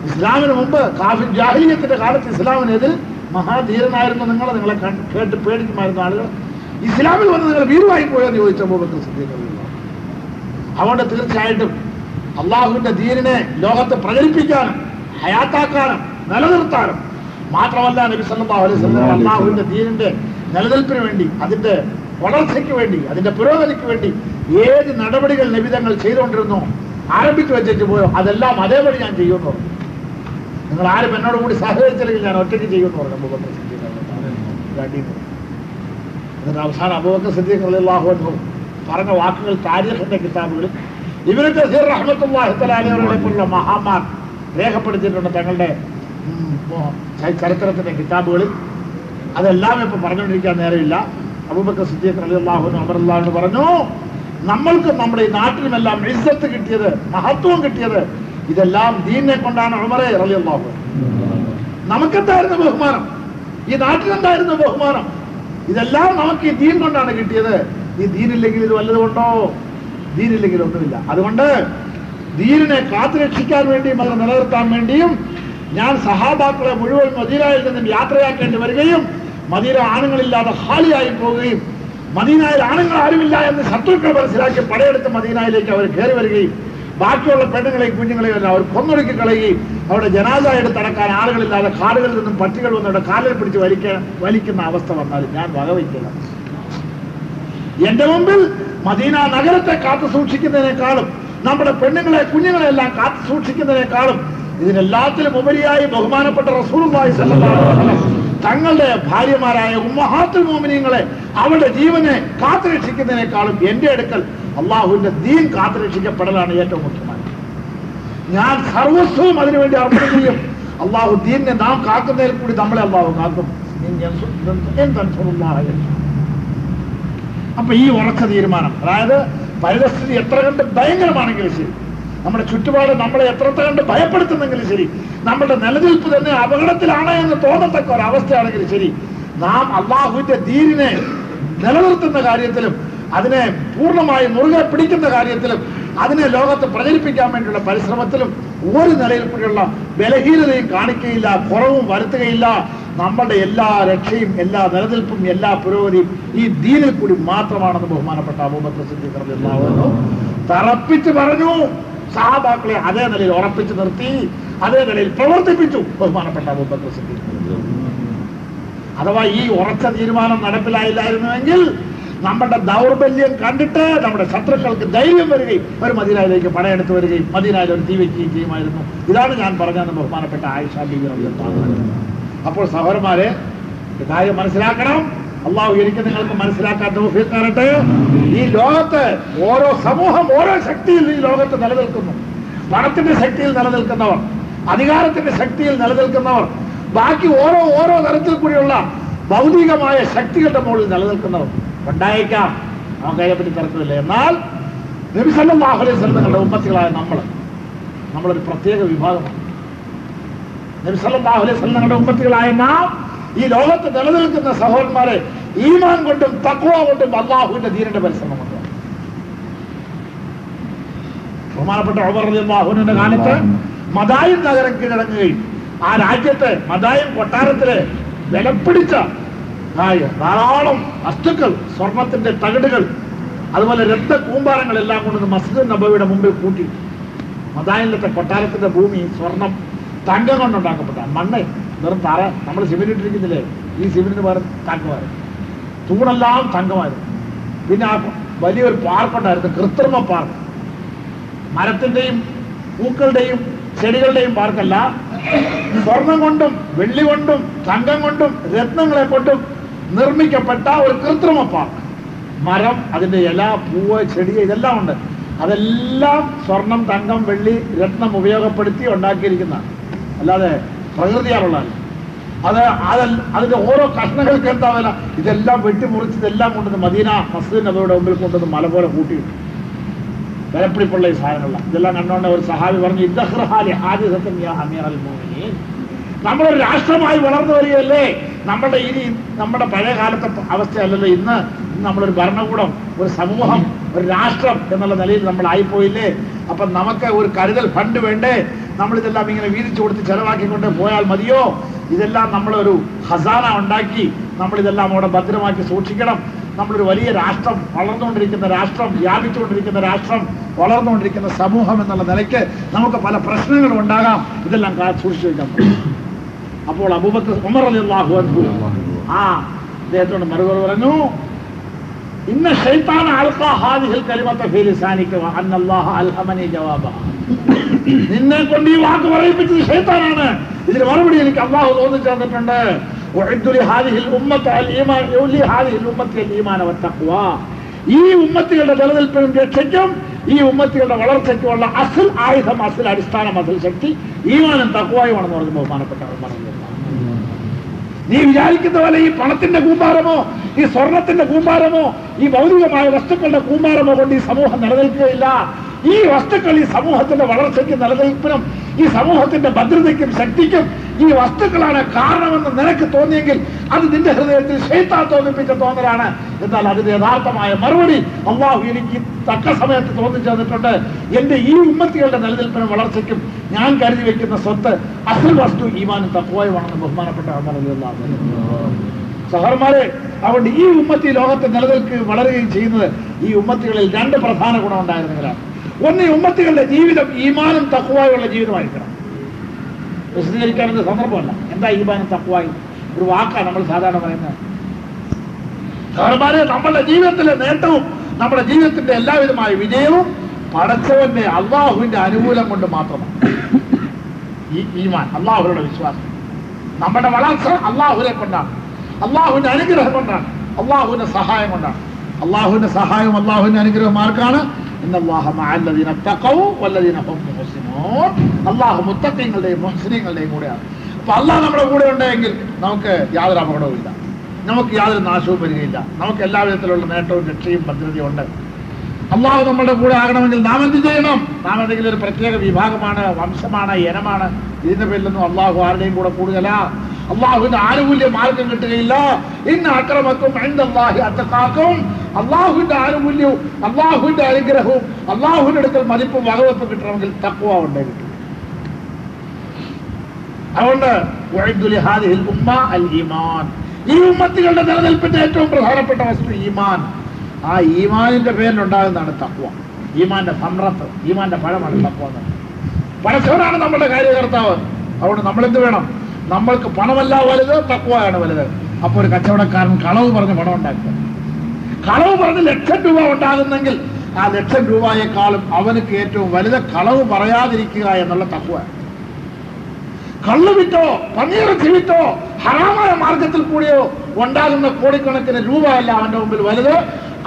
ഇസ്ലാമിന് മുമ്പ് കാഫിർ ജാഹിലിയ്യത്തിന്റെ കാലത്ത് ഇസ്ലാമിനെതിൽ മഹാധീരനായിരുന്നു നിങ്ങളെ കേട്ട് പേടിക്കുമായിരുന്നു ആളുകൾ. ഇസ്ലാമിൽ വന്ന് നിങ്ങൾ വീരുവായി പോയെന്ന് ചോദിച്ച അബൂബക്കർ സിദ്ദീഖ് റളിയല്ലാഹു അൻഹു. അതുകൊണ്ട് തീർച്ചയായിട്ടും അള്ളാഹുവിന്റെ ദീനിനെ ലോകത്ത് പ്രചരിപ്പിക്കാനും ഹയാത്താക്കാനും നിലനിർത്താനും മാത്രമല്ല നബി സല്ലല്ലാഹു അലൈഹി വസല്ലം അള്ളാഹുവിന്റെ ദീനിന്റെ നിലനിൽപ്പിന് വേണ്ടി, അതിന്റെ വളർച്ചയ്ക്ക് വേണ്ടി, അതിന്റെ പുരോഗതിക്ക് വേണ്ടി ഏത് നടപടികൾ നബിതങ്ങൾ ചെയ്തുകൊണ്ടിരുന്നോ, ആരംഭിച്ചു വെച്ചു പോയോ, അതെല്ലാം അതേപടി ഞാൻ ചെയ്യുമെന്ന് പറഞ്ഞു. നിങ്ങൾ ആരും എന്നോട് കൂടി സഹകരിച്ചില്ലെങ്കിൽ ഞാൻ ഒറ്റയ്ക്ക് ചെയ്യുമെന്ന് പറഞ്ഞു അബൂബക്കർ സിദ്ദീഖ് റളിയല്ലാഹു അൻഹു. എന്നിട്ട് അവസാനം അബൂബക്കർ സിദ്ദീഖ് റളിയല്ലാഹു അൻഹു പറഞ്ഞ വാക്കുകൾ താരീഖിന്റെ കിതാബുകളിൽ ഇബ്നു കസീർ റഹ്മത്തുള്ളാഹി തആല അലൈഹിയെ പോലുള്ള മഹാന്മാർ രേഖപ്പെടുത്തിയിട്ടുണ്ട് തങ്ങളുടെ ചരിത്രത്തിന്റെ കിതാബുകളിൽ. അതെല്ലാം ഇപ്പൊ പറഞ്ഞുകൊണ്ടിരിക്കാൻ നേരമില്ല. അബൂബക്കർ സിദ്ദീഖ് റളിയല്ലാഹു അൻഹു ഉമർ റളിയല്ലാഹു അൻഹു പറഞ്ഞു, നമ്മൾക്ക് നമ്മുടെ ഈ നാട്ടിലുമെല്ലാം ഇസ്സത്ത് കിട്ടിയത്, മഹത്വം കിട്ടിയത് ഇതെല്ലാം ദീനിനെ കൊണ്ടാണ് ഉമറേ റളിയല്ലാഹു അൻഹു. നമുക്കെന്തായിരുന്നു ബഹുമാനം, ഈ നാട്ടിലെന്തായിരുന്നു ബഹുമാനം, ഇതെല്ലാം നമുക്ക് ഈ ദീൻ കൊണ്ടാണ് കിട്ടിയത്. ഈ ദീനില്ലെങ്കിൽ ഇത് വല്ലതുകൊണ്ടോ? ദീനില്ലെങ്കിൽ ഒന്നുമില്ല. അതുകൊണ്ട് ദീനിനെ കാത്തുരക്ഷിക്കാൻ വേണ്ടിയും അത് നിലനിർത്താൻ വേണ്ടിയും ഞാൻ സഹാബാക്കളെ മുഴുവൻ മദീനയിൽ നിന്നും യാത്രയാക്കേണ്ടി വരികയും മദീന ആണുങ്ങളില്ലാതെ ഖാലിയായി പോവുകയും മദീനയിൽ ആണുങ്ങൾ ആരുമില്ല എന്ന് ശത്രുക്കൾ മനസ്സിലാക്കി പടയെടുത്ത് മദീനയിലേക്ക് അവർ കയറി വരികയും ബാക്കിയുള്ള പെണ്ണുങ്ങളെയും കുഞ്ഞുങ്ങളെയും എല്ലാം അവർ കൊന്നൊടുക്കി കളയുകയും അവിടെ ജനാസ എടുത്തടക്കാൻ ആളുകളില്ലാതെ കാടുകളിൽ നിന്നും പട്ടികൾ വന്നവിടെ കാലിൽ പിടിച്ച് വലിക്കുന്ന അവസ്ഥ വന്നാലും ഞാൻ വകവയ്ക്കില്ല. എന്റെ മുമ്പിൽ മദീന നഗരത്തെ കാത്തു സൂക്ഷിക്കുന്നതിനേക്കാളും നമ്മുടെ പെണ്ണുങ്ങളെ കുഞ്ഞുങ്ങളെല്ലാം കാത്തു സൂക്ഷിക്കുന്നതിനേക്കാളും ഇതിനെല്ലാത്തിലും ഉപരിയായി ബഹുമാനപ്പെട്ട റസൂലുള്ളാഹി സ്വല്ലല്ലാഹു അലൈഹി വസല്ലം തങ്ങളുടെ ഭാര്യമാരായ ഉമ്മഹാത്തുൽ മുഅ്മിനീങ്ങളെ അവരുടെ ജീവനെ കാത്തുരക്ഷിക്കുന്നതിനേക്കാളും എന്റെ അടുക്കൽ അള്ളാഹുവിന്റെ ദീൻ കാത്തുരക്ഷിക്കപ്പെടലാണ് ഏറ്റവും മുഖ്യമായി. ഞാൻ സർവസ്വവും അതിനുവേണ്ടി അർപ്പണം ചെയ്യും. അള്ളാഹു ദീനിനെ നാം കാക്കുന്നതിൽ കൂടി നമ്മളെ അള്ളാഹു കാക്കും. അപ്പൊ ഈ ഉറച്ച തീരുമാനം, അതായത് പരിതസ്ഥിതി എത്ര കണ്ട് ഭയങ്കരമാണെങ്കിലും ശരി, നമ്മുടെ ചുറ്റുപാട് നമ്മളെ എത്ര കണ്ട് ഭയപ്പെടുത്തുന്നെങ്കിലും ശരി, നമ്മുടെ നിലനിൽപ്പ് തന്നെ അപകടത്തിലാണ് എന്ന് തോന്നത്തക്ക ഒരവസ്ഥയാണെങ്കിലും ശരി, നാം അള്ളാഹുവിന്റെ ദീനിനെ നിലനിർത്തുന്ന കാര്യത്തിലും അതിനെ പൂർണ്ണമായി മുറുകെ പിടിക്കുന്ന കാര്യത്തിലും അതിനെ ലോകത്ത് പ്രചരിപ്പിക്കാൻ വേണ്ടിയുള്ള പരിശ്രമത്തിലും ഒരു നിലയിൽ കൂടിയുള്ള ബലഹീനതയും കാണിക്കുകയില്ല, കുറവും വരുത്തുകയില്ല. നമ്മളുടെ എല്ലാ രക്ഷയും എല്ലാ നിലനിൽപ്പും എല്ലാ പുരോഗതിയും ഈ ദീനിൽ കൂടി മാത്രമാണെന്ന് ബഹുമാനപ്പെട്ട അബൂബക്കർ സിദ്ദീഖ് റളിയല്ലാഹു അൻഹു തറപ്പിച്ച് പറഞ്ഞു. സഹാബാക്കളെ അതേ നിലയിൽ ഉറപ്പിച്ചു നിർത്തി, അതേ നിലയിൽ പ്രവർത്തിപ്പിച്ചു ബഹുമാനപ്പെട്ട അബൂബക്കർ സിദ്ദീഖ്. അഥവാ ഈ ഉറച്ച തീരുമാനം നടപ്പിലായില്ലായിരുന്നുവെങ്കിൽ നമ്മുടെ ദൗർബല്യം കണ്ടിട്ട് നമ്മുടെ ശത്രുക്കൾക്ക് ധൈര്യം വരികയും ഒരു മദീനയിലേക്ക് പടയെടുത്ത് വരികയും മദീനയിൽ ഒരു തീ വയ്ക്കുകയും ചെയ്യുമായിരുന്നു. ഇതാണ് ഞാൻ പറഞ്ഞതെന്ന് ബഹുമാനപ്പെട്ട ആയിഷ ബീവി റളിയല്ലാഹു അൻഹ. അപ്പോൾ സഹോദരന്മാരെ, കാര്യം മനസ്സിലാക്കണം. അള്ളാഹു എനിക്ക് നിങ്ങൾക്ക് മനസ്സിലാക്കാൻ തൗഫീഖ് തരട്ടെ. ഈ ലോകത്ത് ഓരോ സമൂഹം ഓരോ ശക്തിയിൽ ഈ ലോകത്ത് നിലനിൽക്കുന്നു. പണത്തിന്റെ ശക്തിയിൽ നിലനിൽക്കുന്നവർ, അധികാരത്തിന്റെ ശക്തിയിൽ നിലനിൽക്കുന്നവർ, ബാക്കി ഓരോ തരത്തിൽ കൂടിയുള്ള ഭൗതികമായ ശക്തികളുടെ മുകളിൽ നിലനിൽക്കുന്നവർ ഉണ്ടായേക്കാം. നമുക്ക് അതിനെപ്പറ്റി തർക്കമില്ല. എന്നാൽ നബി സല്ലല്ലാഹു അലൈഹി വസല്ലം തങ്ങളുടെ ഉമ്മത്തികളായ നമ്മളൊരു പ്രത്യേക വിഭാഗമാണ്. നബി സല്ലല്ലാഹു അലൈഹി വസല്ലം തങ്ങളുടെ ഉമ്മത്തികളായ നാം ഈ ലോകത്ത് നിലനിൽക്കുന്ന സഹോദരന്മാരെ ഈമാൻ കൊണ്ടും തഖ്വ കൊണ്ടും അള്ളാഹുവിന്റെ ദീനിന്റെ പരിശ്രമം ബഹുമാനപ്പെട്ട ഉമർ റളിയല്ലാഹു അൻഹുവിന്റെ കാലത്ത് മദായിൻ നഗരം കീഴടങ്ങുകയും ആ രാജ്യത്ത് മദായിൻ കൊട്ടാരത്തില് വിലപ്പിടിച്ച ധാരാളം വസ്തുക്കൾ, സ്വർണത്തിന്റെ തകിടുകൾ, അതുപോലെ രക്തകൂമ്പാരങ്ങളെല്ലാം കൊണ്ടുവന്ന് മസ്ജിദ് നബവിയുടെ മുമ്പിൽ കൂട്ടി. മദായിനിലത്തെ കൊട്ടാരത്തിന്റെ ഭൂമി സ്വർണം തങ്കം കൊണ്ടുണ്ടാക്കപ്പെട്ട മണ്ണ്, വെറും തറ. നമ്മൾ സിമെന്റ് ഇട്ടിരിക്കുന്നില്ലേ, ഈ സിമെന്റിന് വേറെ തങ്കമായിരുന്നു, തൂണെല്ലാം തങ്കമായിരുന്നു. പിന്നെ ആ വലിയൊരു പാർക്കുണ്ടായിരുന്നു, കൃത്രിമ പാർക്ക്. മരത്തിന്റെയും പൂക്കളുടെയും ചെടികളുടെയും പാർക്കല്ല, സ്വർണം കൊണ്ടും വെള്ളി കൊണ്ടും തങ്കം കൊണ്ടും രത്നങ്ങളെ കൊണ്ടും നിർമ്മിക്കപ്പെട്ട ഒരു കൃത്രിമ പാർക്ക്. മരം, അതിന്റെ ഇല, പൂവ്, ചെടി ഇതെല്ലാം ഉണ്ട്. അതെല്ലാം സ്വർണം, തങ്കം, വെള്ളി, രത്നം ഉപയോഗപ്പെടുത്തി ഉണ്ടാക്കിയിരിക്കുന്ന, അല്ലാതെ പ്രകൃതിയാലുള്ളതല്ല. അതിന്റെ ഓരോ കഷ്ണങ്ങൾക്ക് എന്താ വില? ഇതെല്ലാം വെട്ടിമുറിച്ച് ഇതെല്ലാം കൊണ്ടുവന്ന് മദീന മസ്ജിദ് നബവിയുടെ മുമ്പിൽ കൊണ്ടുവന്ന് മല പോലെ കൂട്ടിയിട്ടു. വിലപ്പിടിപ്പുള്ള ഈ സാധനങ്ങള ഇതെല്ലാം കണ്ടുകൊണ്ട് ഒരു സഹാബി പറഞ്ഞു, നമ്മളൊരു രാഷ്ട്രമായി വളർന്നു വരികയല്ലേ, നമ്മുടെ പഴയ കാലത്തെ അവസ്ഥയല്ലല്ലോ ഇന്ന്. നമ്മളൊരു ഭരണകൂടം, ഒരു സമൂഹം, ഒരു രാഷ്ട്രം എന്നുള്ള നിലയിൽ നമ്മളായിപ്പോയില്ലേ. അപ്പം നമുക്ക് ഒരു കരുതൽ ഫണ്ട് വേണ്ടേ? നമ്മളിതെല്ലാം ഇങ്ങനെ വീതിച്ചു കൊടുത്ത് ചെലവാക്കിക്കൊണ്ട് പോയാൽ മതിയോ? ഇതെല്ലാം നമ്മളൊരു ഖസാന ഉണ്ടാക്കി നമ്മളിതെല്ലാം അവിടെ ഭദ്രമാക്കി സൂക്ഷിക്കണം. നമ്മളൊരു വലിയ രാഷ്ട്രം, വളർന്നുകൊണ്ടിരിക്കുന്ന രാഷ്ട്രം, വ്യാപിച്ചുകൊണ്ടിരിക്കുന്ന രാഷ്ട്രം, വളർന്നുകൊണ്ടിരിക്കുന്ന സമൂഹം എന്നുള്ള നിലയ്ക്ക് നമുക്ക് പല പ്രശ്നങ്ങളും ഉണ്ടാകാം. ഇതെല്ലാം സൂക്ഷിച്ചു വയ്ക്കാൻ പറ്റും. അപ്പോൾ അബൂബക്കർ ഉമർ റളിയല്ലാഹു അൻഹു അദ്ദേഹത്തോട് മറുപടി പറഞ്ഞു, ഇന്ന ശൈത്താന അൽഖാ ഹാദിഹിൽ കലിമത ഫീ ലിസാനിക വ അന്നല്ലാഹ അൽഹമനി ജവാബഹ. നിന്നെ കൊണ്ട് ഈ വാക്ക് പറയിപ്പിച്ചത് ശൈത്താനാണ്, ഇതിന് മറുപടി എനിക്ക് അല്ലാഹു തോന്നിച്ചു തന്നിട്ടുണ്ട്. ഉഇദ്ദു ലിഹാദിഹിൽ ഉമ്മത്തി അൽ ഈമാൻ ലിഹാദിഹിൽ ഉമ്മത്തി അൽ ഈമാന വത്തഖ്വ. ഈ ഉമ്മത്തികളുടെ നിലനിൽപ്പിനും രക്ഷയ്ക്കും ഈ ഉമ്മത്തികളുടെ വളർച്ചയ്ക്കുമുള്ള അസൽ ആയുധം, അസൽ അടിസ്ഥാനം, അസൽ ശക്തി ഈമാനും തഖ്വയുമാണെന്ന് പറഞ്ഞു ബഹുമാനപ്പെട്ട ഉമർ. നീ വിചാരിക്കുന്ന പോലെ ഈ പണത്തിന്റെ കൂമ്പാരമോ ഈ സ്വർണത്തിന്റെ കൂമ്പാരമോ ഈ ഭൗതികമായ വസ്തുക്കളുടെ കൂമ്പാരമോ കൊണ്ട് ഈ സമൂഹം നിലനിൽക്കുകയില്ല. ഈ വസ്തുക്കൾ ഈ സമൂഹത്തിന്റെ വളർച്ചയ്ക്കും നിലനിൽപ്പിനും ഈ സമൂഹത്തിന്റെ ഭദ്രതയ്ക്കും ശക്തിക്കും ഈ വസ്തുക്കളാണ് കാരണമെന്ന് നിനക്ക് തോന്നിയെങ്കിൽ അത് നിന്റെ ഹൃദയത്തിൽ ശൈത്താൻ തോന്നിപ്പിച്ച തോന്നലാണ്. എന്നാൽ അതിന്റെ യഥാർത്ഥമായ മറുപടി അല്ലാഹു എനിക്ക് തക്ക സമയത്ത് തോന്നിച്ചു തന്നിട്ടുണ്ട്. എന്റെ ഈ ഉമ്മത്തികളുടെ നിലനിൽപ്പിനും വളർച്ചയ്ക്കും ഞാൻ കരുതി വെക്കുന്ന സ്വത്ത് അസൽ വസ്തു ഈമാനും തഖ്വയുമാണെന്ന് ബഹുമാനപ്പെട്ട ഉമർ റളിയല്ലാഹു അൻഹു. സഹോദരന്മാരെ, അതുകൊണ്ട് ഈ ഉമ്മത്തി ലോകത്ത് നിലനിൽക്കുകയും വളരുകയും ചെയ്യുന്നത് ഈ ഉമ്മത്തികളിൽ രണ്ട് പ്രധാന ഗുണം ഉണ്ടായിരുന്നവരാണ്. ഒന്ന്, ഈ ഉമ്മത്തികളുടെ ജീവിതം ഈമാനും തഖ്വയുള്ള ജീവിതമായിരിക്കണം. വിശദീകരിക്കാനൊരു സന്ദർഭമല്ല. എന്താ ഈമാനും തഖ്വയും? ഒരു വാക്കാണ് നമ്മൾ സാധാരണ പറയുന്നത്. സഹോദരന്മാരെ, നമ്മളുടെ ജീവിതത്തിലെ നേട്ടവും നമ്മുടെ ജീവിതത്തിന്റെ എല്ലാവിധമായ വിജയവും പടച്ചവന്റെ അള്ളാഹുവിന്റെ അനുകൂലം കൊണ്ട് മാത്രമാണ്. ഈ ഈമാൻ, അള്ളാഹുവിന്റെ വിശ്വാസം. നമ്മുടെ വളർച്ച അള്ളാഹുവിനെ കൊണ്ടാണ്, അള്ളാഹുവിന്റെ അനുഗ്രഹം കൊണ്ടാണ്, അള്ളാഹുവിന്റെ സഹായം കൊണ്ടാണ്. അള്ളാഹുവിന്റെ സഹായവും അള്ളാഹുവിന്റെ അനുഗ്രഹവും ആർക്കാണ്? അള്ളാഹു മുത്തഖീങ്ങളുടെയും മുഹ്സിനീങ്ങളുടെയും കൂടെയാണ്. അപ്പൊ അള്ളാഹ് നമ്മുടെ കൂടെ ഉണ്ടെങ്കിൽ നമുക്ക് യാതൊരു അപകടവും ഇല്ല, നമുക്ക് യാതൊരു നാശവും വരികയില്ല, നമുക്ക് എല്ലാ വിധത്തിലുള്ള നേട്ടവും രക്ഷയും ഭദ്രതയും ഉണ്ട്. അള്ളാഹു നമ്മുടെ കൂടെ ആകണമെങ്കിൽ നാം എന്ത് ചെയ്യണം? നാം എന്തെങ്കിലും ഒരു പ്രത്യേക വിഭാഗമാണ്, വംശമാണ്, ഇനമാണ്, ഇതിന്റെ പേരിലൊന്നും അള്ളാഹു ആരുടെയും കൂടെ കൂടുതല. അള്ളാഹുവിന്റെ ആനുകൂല്യം ആർക്കും കിട്ടുകയില്ല. ഇന്ന അക്രമക്കും ഇൻദല്ലാഹി അത്ഖാക്കും. അള്ളാഹുവിന്റെ ആനുകൂല്യവും അള്ളാഹുവിന്റെ അനുഗ്രഹവും അള്ളാഹുവിന്റെ അടുക്കൽ മതിപ്പും വകവെപ്പും കിട്ടണമെങ്കിൽ തഖ്വ ഉണ്ടേ കിട്ടും. അതുകൊണ്ട് ഉഇദ്ദു ലിഹാദിഹിൽ ഉമ്മ അൽ ഈമാൻ. ഈ ഉമ്മത്തികളുടെ നിലനിൽപ്പിന്റെ ഏറ്റവും പ്രധാനപ്പെട്ട വസ്തു ഈമാൻ. ആ ഈമാനിന്റെ പേരിലുണ്ടാകുന്നതാണ് തഖ്വ. ഈമാന്റെ സമറത്ത്, ഈമാന്റെ ഫലമാണ് തഖ്വ. പടച്ചവനാണ് നമ്മുടെ കാര്യകർത്താവ്. അതുകൊണ്ട് നമ്മളെന്ത് വേണം? നമ്മൾക്ക് പണമല്ല വലുത്, തഖ്വയാണ് വലുത്. അപ്പൊ ഒരു കച്ചവടക്കാരൻ കളവ് പറഞ്ഞ് പണം ഉണ്ടാക്കുക. കളവ് പറഞ്ഞ് 1,00,000 രൂപ ഉണ്ടാകുന്നെങ്കിൽ ആ 1,00,000 രൂപയെക്കാളും അവനക്ക് ഏറ്റവും വലുത് കളവ് പറയാതിരിക്കുക എന്നുള്ള തഖ്വയാണ്. കള്ളു വിറ്റോ പന്നിയിറച്ചി വിറ്റോ ഹറാമായ മാർഗത്തിൽ കൂടിയോ ഉണ്ടാകുന്ന കോടിക്കണക്കിന് രൂപയല്ല അവന്റെ മുമ്പിൽ വലുത്,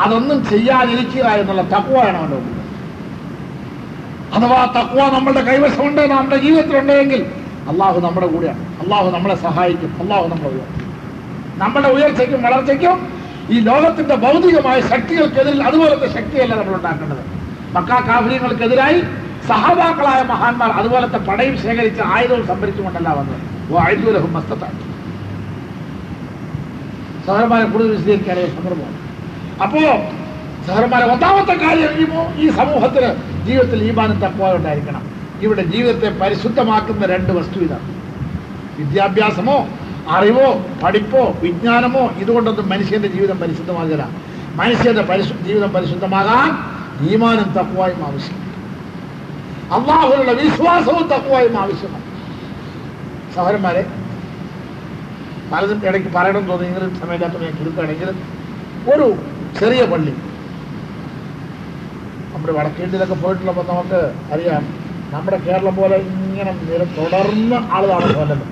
അതൊന്നും ചെയ്യാതിരിക്കുക എന്നുള്ള തഖ്വയാണ് അവന്റെ മുമ്പിൽ. അഥവാ തഖ്വ നമ്മളുടെ കൈവശമുണ്ട്, നമ്മുടെ ജീവിതത്തിലുണ്ടെങ്കിൽ അള്ളാഹു നമ്മുടെ കൂടെയാണ്, അള്ളാഹു നമ്മളെ സഹായിക്കും, അള്ളാഹു നമ്മളെ ഉയർത്തും. നമ്മുടെ ഉയർച്ചയ്ക്കും വളർച്ചയ്ക്കും ഈ ലോകത്തിന്റെ ഭൗതികമായ ശക്തികൾക്കെതിരിൽ അതുപോലത്തെ ശക്തിയല്ല നമ്മൾ ഉണ്ടാക്കേണ്ടത്. മക്കാ കാഫിര്യങ്ങൾക്കെതിരായി സഹാബാക്കളായ മഹാന്മാർ അതുപോലത്തെ പടയും ശേഖരിച്ച് ആയുധവും സംഭരിച്ചുകൊണ്ടല്ല വന്നത്. ആയുധൂലഹും മസ്തത്താണ്. സഹോദരന്മാരെ കൂടുതൽ വിശദീകരിക്കാനേ സന്ദർഭമാണ്. അപ്പോ സഹോദരന്മാരെ, ഒന്നാമത്തെ കാര്യം ഈ സമൂഹത്തിന് ജീവിതത്തിൽ ഈമാനും തഖ്വയും ഉണ്ടായിരിക്കണം. ഇവിടെ ജീവിതത്തെ പരിശുദ്ധമാക്കുന്ന രണ്ട് വസ്തു ഇതാണ്. വിദ്യാഭ്യാസമോ അറിവോ പഠിപ്പോ വിജ്ഞാനമോ ഇതുകൊണ്ടൊന്നും മനുഷ്യന്റെ ജീവിതം പരിശുദ്ധമാകില്ല. മനുഷ്യന്റെ ജീവിതം പരിശുദ്ധമാകാൻ ഈമാനും തഖ്വയും ആവശ്യം, അല്ലാഹുവിലുള്ള വിശ്വാസവും തഖ്വയും ആവശ്യമാണ്. സഹോദരന്മാരെ, പലതും ഇടയ്ക്ക് പറയണം തോന്നി, നിങ്ങൾ സമയമില്ലാത്ത ഞാൻ ചുരുക്കുകയാണെങ്കിൽ, ഒരു ചെറിയ പള്ളി നമ്മുടെ വടക്കേണ്ടിലൊക്കെ പോയിട്ടുള്ളപ്പോൾ നമുക്ക് അറിയാം, നമ്മുടെ കേരളം പോലെ ഇങ്ങനെ തുടർന്ന് ആളുകളാണ്.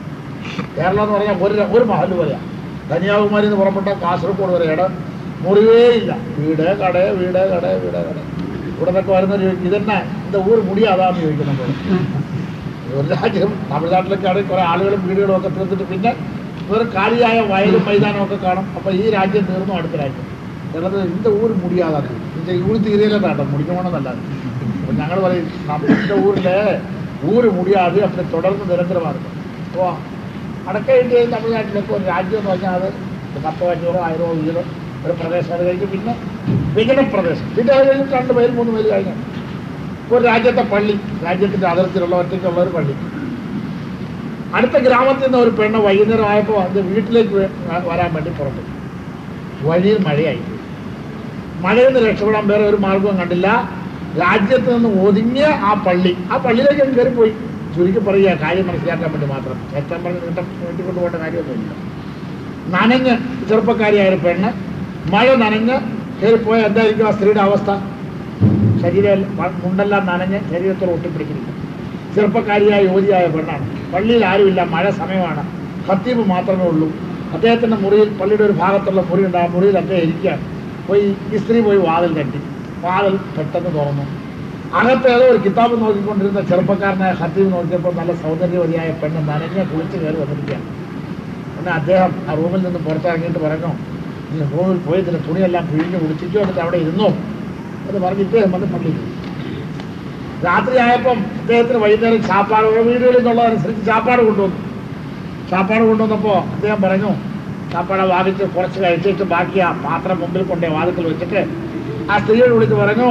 കേരളം എന്ന് പറഞ്ഞാൽ ഒരു മഹല് പോലെയാണ്. കന്യാകുമാരി എന്ന് പുറപ്പെട്ട കാസർഗോഡ് വരെയാണ് മുറിവേയില്ല. വീട് കട വീട് കട വീട് കട. ഇവിടെ നിന്നൊക്കെ വരുന്നവർ ചോദിക്കും, ഇതെന്നെ இந்த ഊര് മുടിയാതാന്ന് ചോദിക്കുന്നുണ്ട്. ഒരു രാജ്യം തമിഴ്നാട്ടിലൊക്കെ ആണെങ്കിൽ കുറേ ആളുകളും വീടുകളും ഒക്കെ തീർത്തിട്ട് പിന്നെ വേറെ കാലിയായ വയലും മൈതാനവും ഒക്കെ കാണും. അപ്പോൾ ഈ രാജ്യം തീർന്നു അടുത്ത രാജ്യം. ചിലത് இந்த ஊர் முடியாதாണ്. இந்த ഊര് തീരെയില്ലെന്നാട്ടോ, മുടിക്കണമെന്നല്ലാതെ. അപ്പോൾ ഞങ്ങൾ പറയും, നമ്മുടെ ഊരിലെ ഊര് മുടിയാതെ അവിടെ തുടർന്ന് നിരന്തരമാണ്. അപ്പോൾ വടക്ക ഇന്ത്യയിൽ തമിഴ്നാട്ടിലൊക്കെ ഒരു രാജ്യം എന്ന് പറഞ്ഞാൽ അത് 10,000 1000 വീട് ഒരു പ്രദേശം. അത് കഴിഞ്ഞ് പിന്നെ വികട പ്രദേശം, പിന്നെ അത് കഴിഞ്ഞിട്ട് 2 മൈൽ 3 മൈൽ കഴിഞ്ഞു ഒരു രാജ്യത്തെ പള്ളി, രാജ്യത്തിൻ്റെ അതിർത്തിയിലുള്ള ഒറ്റയ്ക്കുള്ള ഒരു പള്ളി. അടുത്ത ഗ്രാമത്തിൽ നിന്ന് ഒരു പെണ്ണ് വൈകുന്നേരം ആയപ്പോൾ അത് വീട്ടിലേക്ക് വരാൻ വേണ്ടി പുറപ്പെട്ടു. വഴിയിൽ മഴയായി. മഴയിൽ നിന്ന് രക്ഷപ്പെടാൻ വേറെ ഒരു മാർഗവും കണ്ടില്ല. രാജ്യത്ത് നിന്ന് ഒതുങ്ങിയ ആ പള്ളിയിലേക്ക് കയറിപ്പോയി. ചുരുക്കി പറയുക, കാര്യം മനസ്സിലാക്കാൻ വേണ്ടി മാത്രം. എത്താൻ പറഞ്ഞ് നീട്ടിക്കൊണ്ട് പോകേണ്ട കാര്യമൊന്നുമില്ല. നനഞ്ഞ് ചെറുപ്പക്കാരിയായ ഒരു പെണ്ണ് മഴ നനഞ്ഞ് കയറിപ്പോയ എന്തായിരിക്കും ആ സ്ത്രീയുടെ അവസ്ഥ? ശരീരം മുണ്ടെല്ലാം നനഞ്ഞ് ശരീരത്തോട് ഒട്ടിപ്പിടിക്കുന്നില്ല. ചെറുപ്പക്കാരിയായ യുവതിയായ പെണ്ണാണ്. പള്ളിയിൽ ആരുമില്ല, മഴ സമയമാണ്. ഖത്തീബ് മാത്രമേ ഉള്ളൂ. അദ്ദേഹത്തിൻ്റെ മുറിയിൽ, പള്ളിയുടെ ഒരു ഭാഗത്തുള്ള മുറിയുണ്ട്, ആ മുറിയിലൊക്കെ ഇരിക്കുകയാണ്. പോയി ഈ സ്ത്രീ പോയി വാതിൽ തട്ടി. വാതിൽ പെട്ടെന്ന് തുറന്നു. അകത്ത് ഏതോ ഒരു കിതാബ് നോക്കിക്കൊണ്ടിരുന്ന ചെറുപ്പക്കാരനായ ഖത്തീബ് നോക്കിയപ്പോൾ നല്ല സൗന്ദര്യവതിയായ പെണ്ണ് നനഞ്ഞ് കുളിച്ച് കയറി വന്നിരിക്കുകയാണ്. പിന്നെ അദ്ദേഹം ആ റൂമിൽ നിന്ന് പുറത്തിറങ്ങിയിട്ട് പറഞ്ഞു, ഈ റൂമിൽ പോയി ഇതിൻ്റെ തുണിയെല്ലാം പിഴിഞ്ഞ് കുളിപ്പിച്ചു, എന്നിട്ട് അവിടെ ഇരുന്നു എന്ന് പറഞ്ഞ് ഇദ്ദേഹം വന്ന് പള്ളിയിൽ. രാത്രിയായപ്പം അദ്ദേഹത്തിന് വൈകുന്നേരം ചാപ്പാട്, വീടുകളിൽ നിന്നുള്ളതനുസരിച്ച് ചാപ്പാട് കൊണ്ടുവന്നപ്പോൾ അദ്ദേഹം പറഞ്ഞു, ചാപ്പാട് വാങ്ങിച്ച് കുറച്ച് കഴിച്ചിട്ട് ബാക്കി ആ പാത്രം മുമ്പിൽ കൊണ്ടേ വാതിക്കൽ വെച്ചിട്ട് ആ സ്ത്രീയോട് വിളിച്ച് പറഞ്ഞു,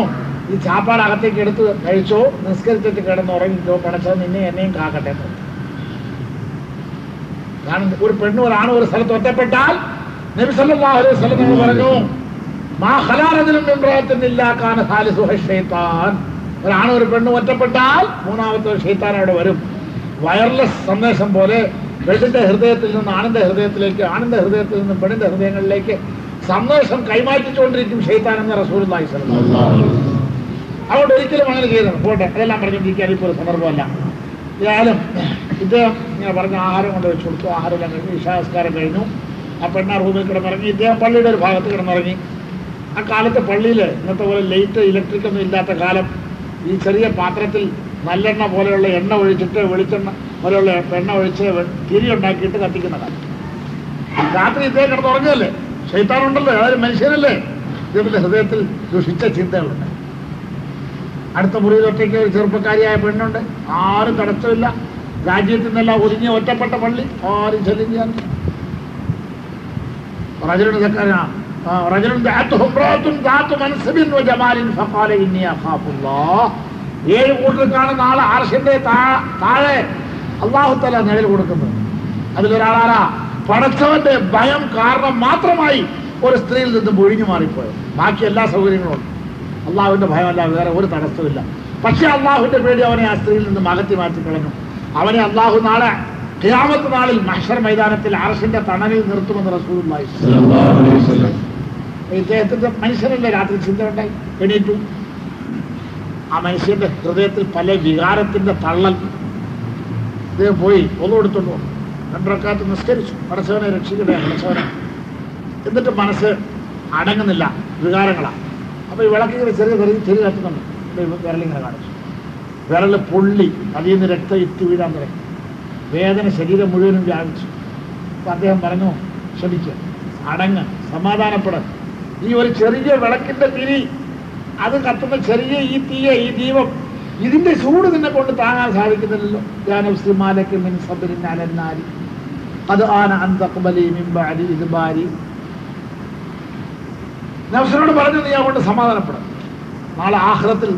ഈ ചാപ്പാട് അകത്തേക്ക് എടുത്ത് കഴിച്ചോ, നിസ്കരിച്ചിട്ട് കിടന്ന് ഉറങ്ങിക്കോ, പടച്ചോ നിന്നെ എന്നെയും കാക്കട്ടെ. കാരണം ഒരു പെണ്ണും ഒരാണും ഒരു സ്ഥലത്ത് ഒറ്റപ്പെട്ടാൽ നബി സല്ലല്ലാഹു അലൈഹി വസല്ലം നമ്മൾ പറഞ്ഞു, മാ ഖലാ റജുലുൻ മിൻ ഇംറഅത്തിൻ ഇല്ലാ കാന സാലിസുഹു ശൈത്താൻ. ഒരാണും ഒരു പെണ്ണും ഒറ്റപ്പെട്ടാൽ മൂന്നാമത്തെ ഒരു ശൈത്താൻ അവിടെ വരും. വയർലെസ് സന്ദേശം പോലെ പെണ്ണിന്റെ ഹൃദയത്തിൽ നിന്ന് ആണിന്റെ ഹൃദയത്തിലേക്ക്, ആണിന്റെ ഹൃദയത്തിൽ നിന്ന് പെണ്ണിന്റെ ഹൃദയങ്ങളിലേക്ക് സന്ദേശം കൈമാറ്റിച്ചുകൊണ്ടിരിക്കും ശൈത്താൻ എന്ന് റസൂലുള്ളാഹി സ്വല്ലല്ലാഹു അലൈഹി വസല്ലം. അതുകൊണ്ട് ഒരിക്കലും അങ്ങനെ ചെയ്യരുത്. പോട്ടെ, അതെല്ലാം പറഞ്ഞിരിക്കാൻ ഇപ്പോൾ ഒരു സന്ദർഭമല്ല. ഏതായാലും ഇദ്ദേഹം ഇങ്ങനെ പറഞ്ഞ ആഹാരം കൊണ്ട് വെച്ച് കൊടുത്തു. ആഹാരമെല്ലാം കഴിഞ്ഞു, ഇശാസ്കാരം കഴിഞ്ഞു. ആ പെണ്ണ റൂമിൽ കിടന്നിറങ്ങി. ഇദ്ദേഹം പള്ളിയുടെ ഒരു ഭാഗത്ത് കിടന്നിറങ്ങി. ആ കാലത്ത് പള്ളിയിൽ ഇന്നത്തെ പോലെ ലൈറ്റ് ഇലക്ട്രിക്കൊന്നും ഇല്ലാത്ത കാലം ഈ ചെറിയ പാത്രത്തിൽ നല്ലെണ്ണ പോലെയുള്ള എണ്ണ ഒഴിച്ചിട്ട്, വെളിച്ചെണ്ണ പോലെയുള്ള എണ്ണ ഒഴിച്ച് തിരി ഉണ്ടാക്കിയിട്ട് കത്തിക്കുന്ന കാലം. രാത്രി ഇദ്ദേഹം കിടന്നുറങ്ങുകയല്ലേ, ശൈത്താനുണ്ടല്ലോ, അതായത് മനുഷ്യനല്ലേ, ഇദ്ദേഹത്തിൻ്റെ ഹൃദയത്തിൽ ദുഷിച്ച ചിന്തകളുണ്ട്. അടുത്ത മുറിയിലൊറ്റയ്ക്ക് ഒരു ചെറുപ്പക്കാരിയായ പെണ്ണുണ്ട്. ആരും തടസ്സമില്ല. രാജ്യത്തിൽ നിന്നെല്ലാം ഒതുങ്ങിയ ഒറ്റപ്പെട്ട പള്ളി, ആരും ശല്യം ചെയ്യാൻ. ഏഴ് കൂട്ടർക്കാണ് നാളെ അർശിന്റെ താഴെ അല്ലാഹു തആല നിഴൽ കൊടുക്കുന്നത്. അതിലൊരാളാരാ? പടച്ചവന്റെ ഭയം കാരണം മാത്രമായി ഒരു സ്ത്രീയിൽ നിന്നും ഒഴിഞ്ഞു മാറിപ്പോയത്. ബാക്കി എല്ലാ സൗകര്യങ്ങളും ഉണ്ട്. അള്ളാഹുവിന്റെ ഭയമല്ല, വേറെ ഒരു തടസ്സമില്ല. പക്ഷെ അള്ളാഹുവിന്റെ പേടി അവനെ ആ സ്ത്രീയിൽ നിന്നും അകറ്റി മാറ്റി കളഞ്ഞു. അവനെ അള്ളാഹു നാളെ ഖിയാമത്ത് നാളിൽ മഹ്ശർ മൈതാനത്തിൽ അർശിന്റെ തണലിൽ നിർത്തുമെന്ന് റസൂലുള്ളാഹി സ്വല്ലല്ലാഹു അലൈഹി വസല്ലം. ഇദ്ദേഹത്തിന്റെ മനുഷ്യനല്ലേ, രാത്രി ചിന്ത ഉണ്ടായി, എണീറ്റു. ആ മനുഷ്യന്റെ ഹൃദയത്തിൽ പല വികാരത്തിന്റെ തള്ളൽ. ഇദ്ദേഹം പോയി ഒന്നും എടുത്തോണ്ട് വന്നു. 2 റക്അത്ത് നിസ്കരിച്ചു. പടച്ചവനെ രക്ഷിക്കട്ടെ, പടച്ചവനെ. എന്നിട്ട് മനസ്സ് അടങ്ങുന്നില്ല, വികാരങ്ങളാണ്. അപ്പോൾ ഈ വിളക്കിങ്ങനെ ചെറിയ കത്തുന്നുണ്ട്. വിരലിങ്ങനെ കാണിച്ചു. വിരൽ പൊള്ളി, അതിൽ നിന്ന് രക്തം ഇറ്റ് വീഴാൻ തുടങ്ങി. വേദന ശരീരം മുഴുവനും വ്യാപിച്ചു. അപ്പം അദ്ദേഹം പറഞ്ഞു, ക്ഷമിക്കുക, അടങ്ങ്, സമാധാനപ്പെടാൻ. ഈ ഒരു ചെറിയ വിളക്കിന്റെ തിരി, അത് കത്തുന്ന ചെറിയ ഈ തീയ, ഈ ദീപം, ഇതിന്റെ ചൂട് നിന്നെ കൊണ്ട് താങ്ങാൻ സാധിക്കുന്നില്ലല്ലോ. നഫ്സിനോട് പറഞ്ഞു, നീ അതുകൊണ്ട് സമാധാനപ്പെടാം. നാളെ ആഖിറത്തിൽ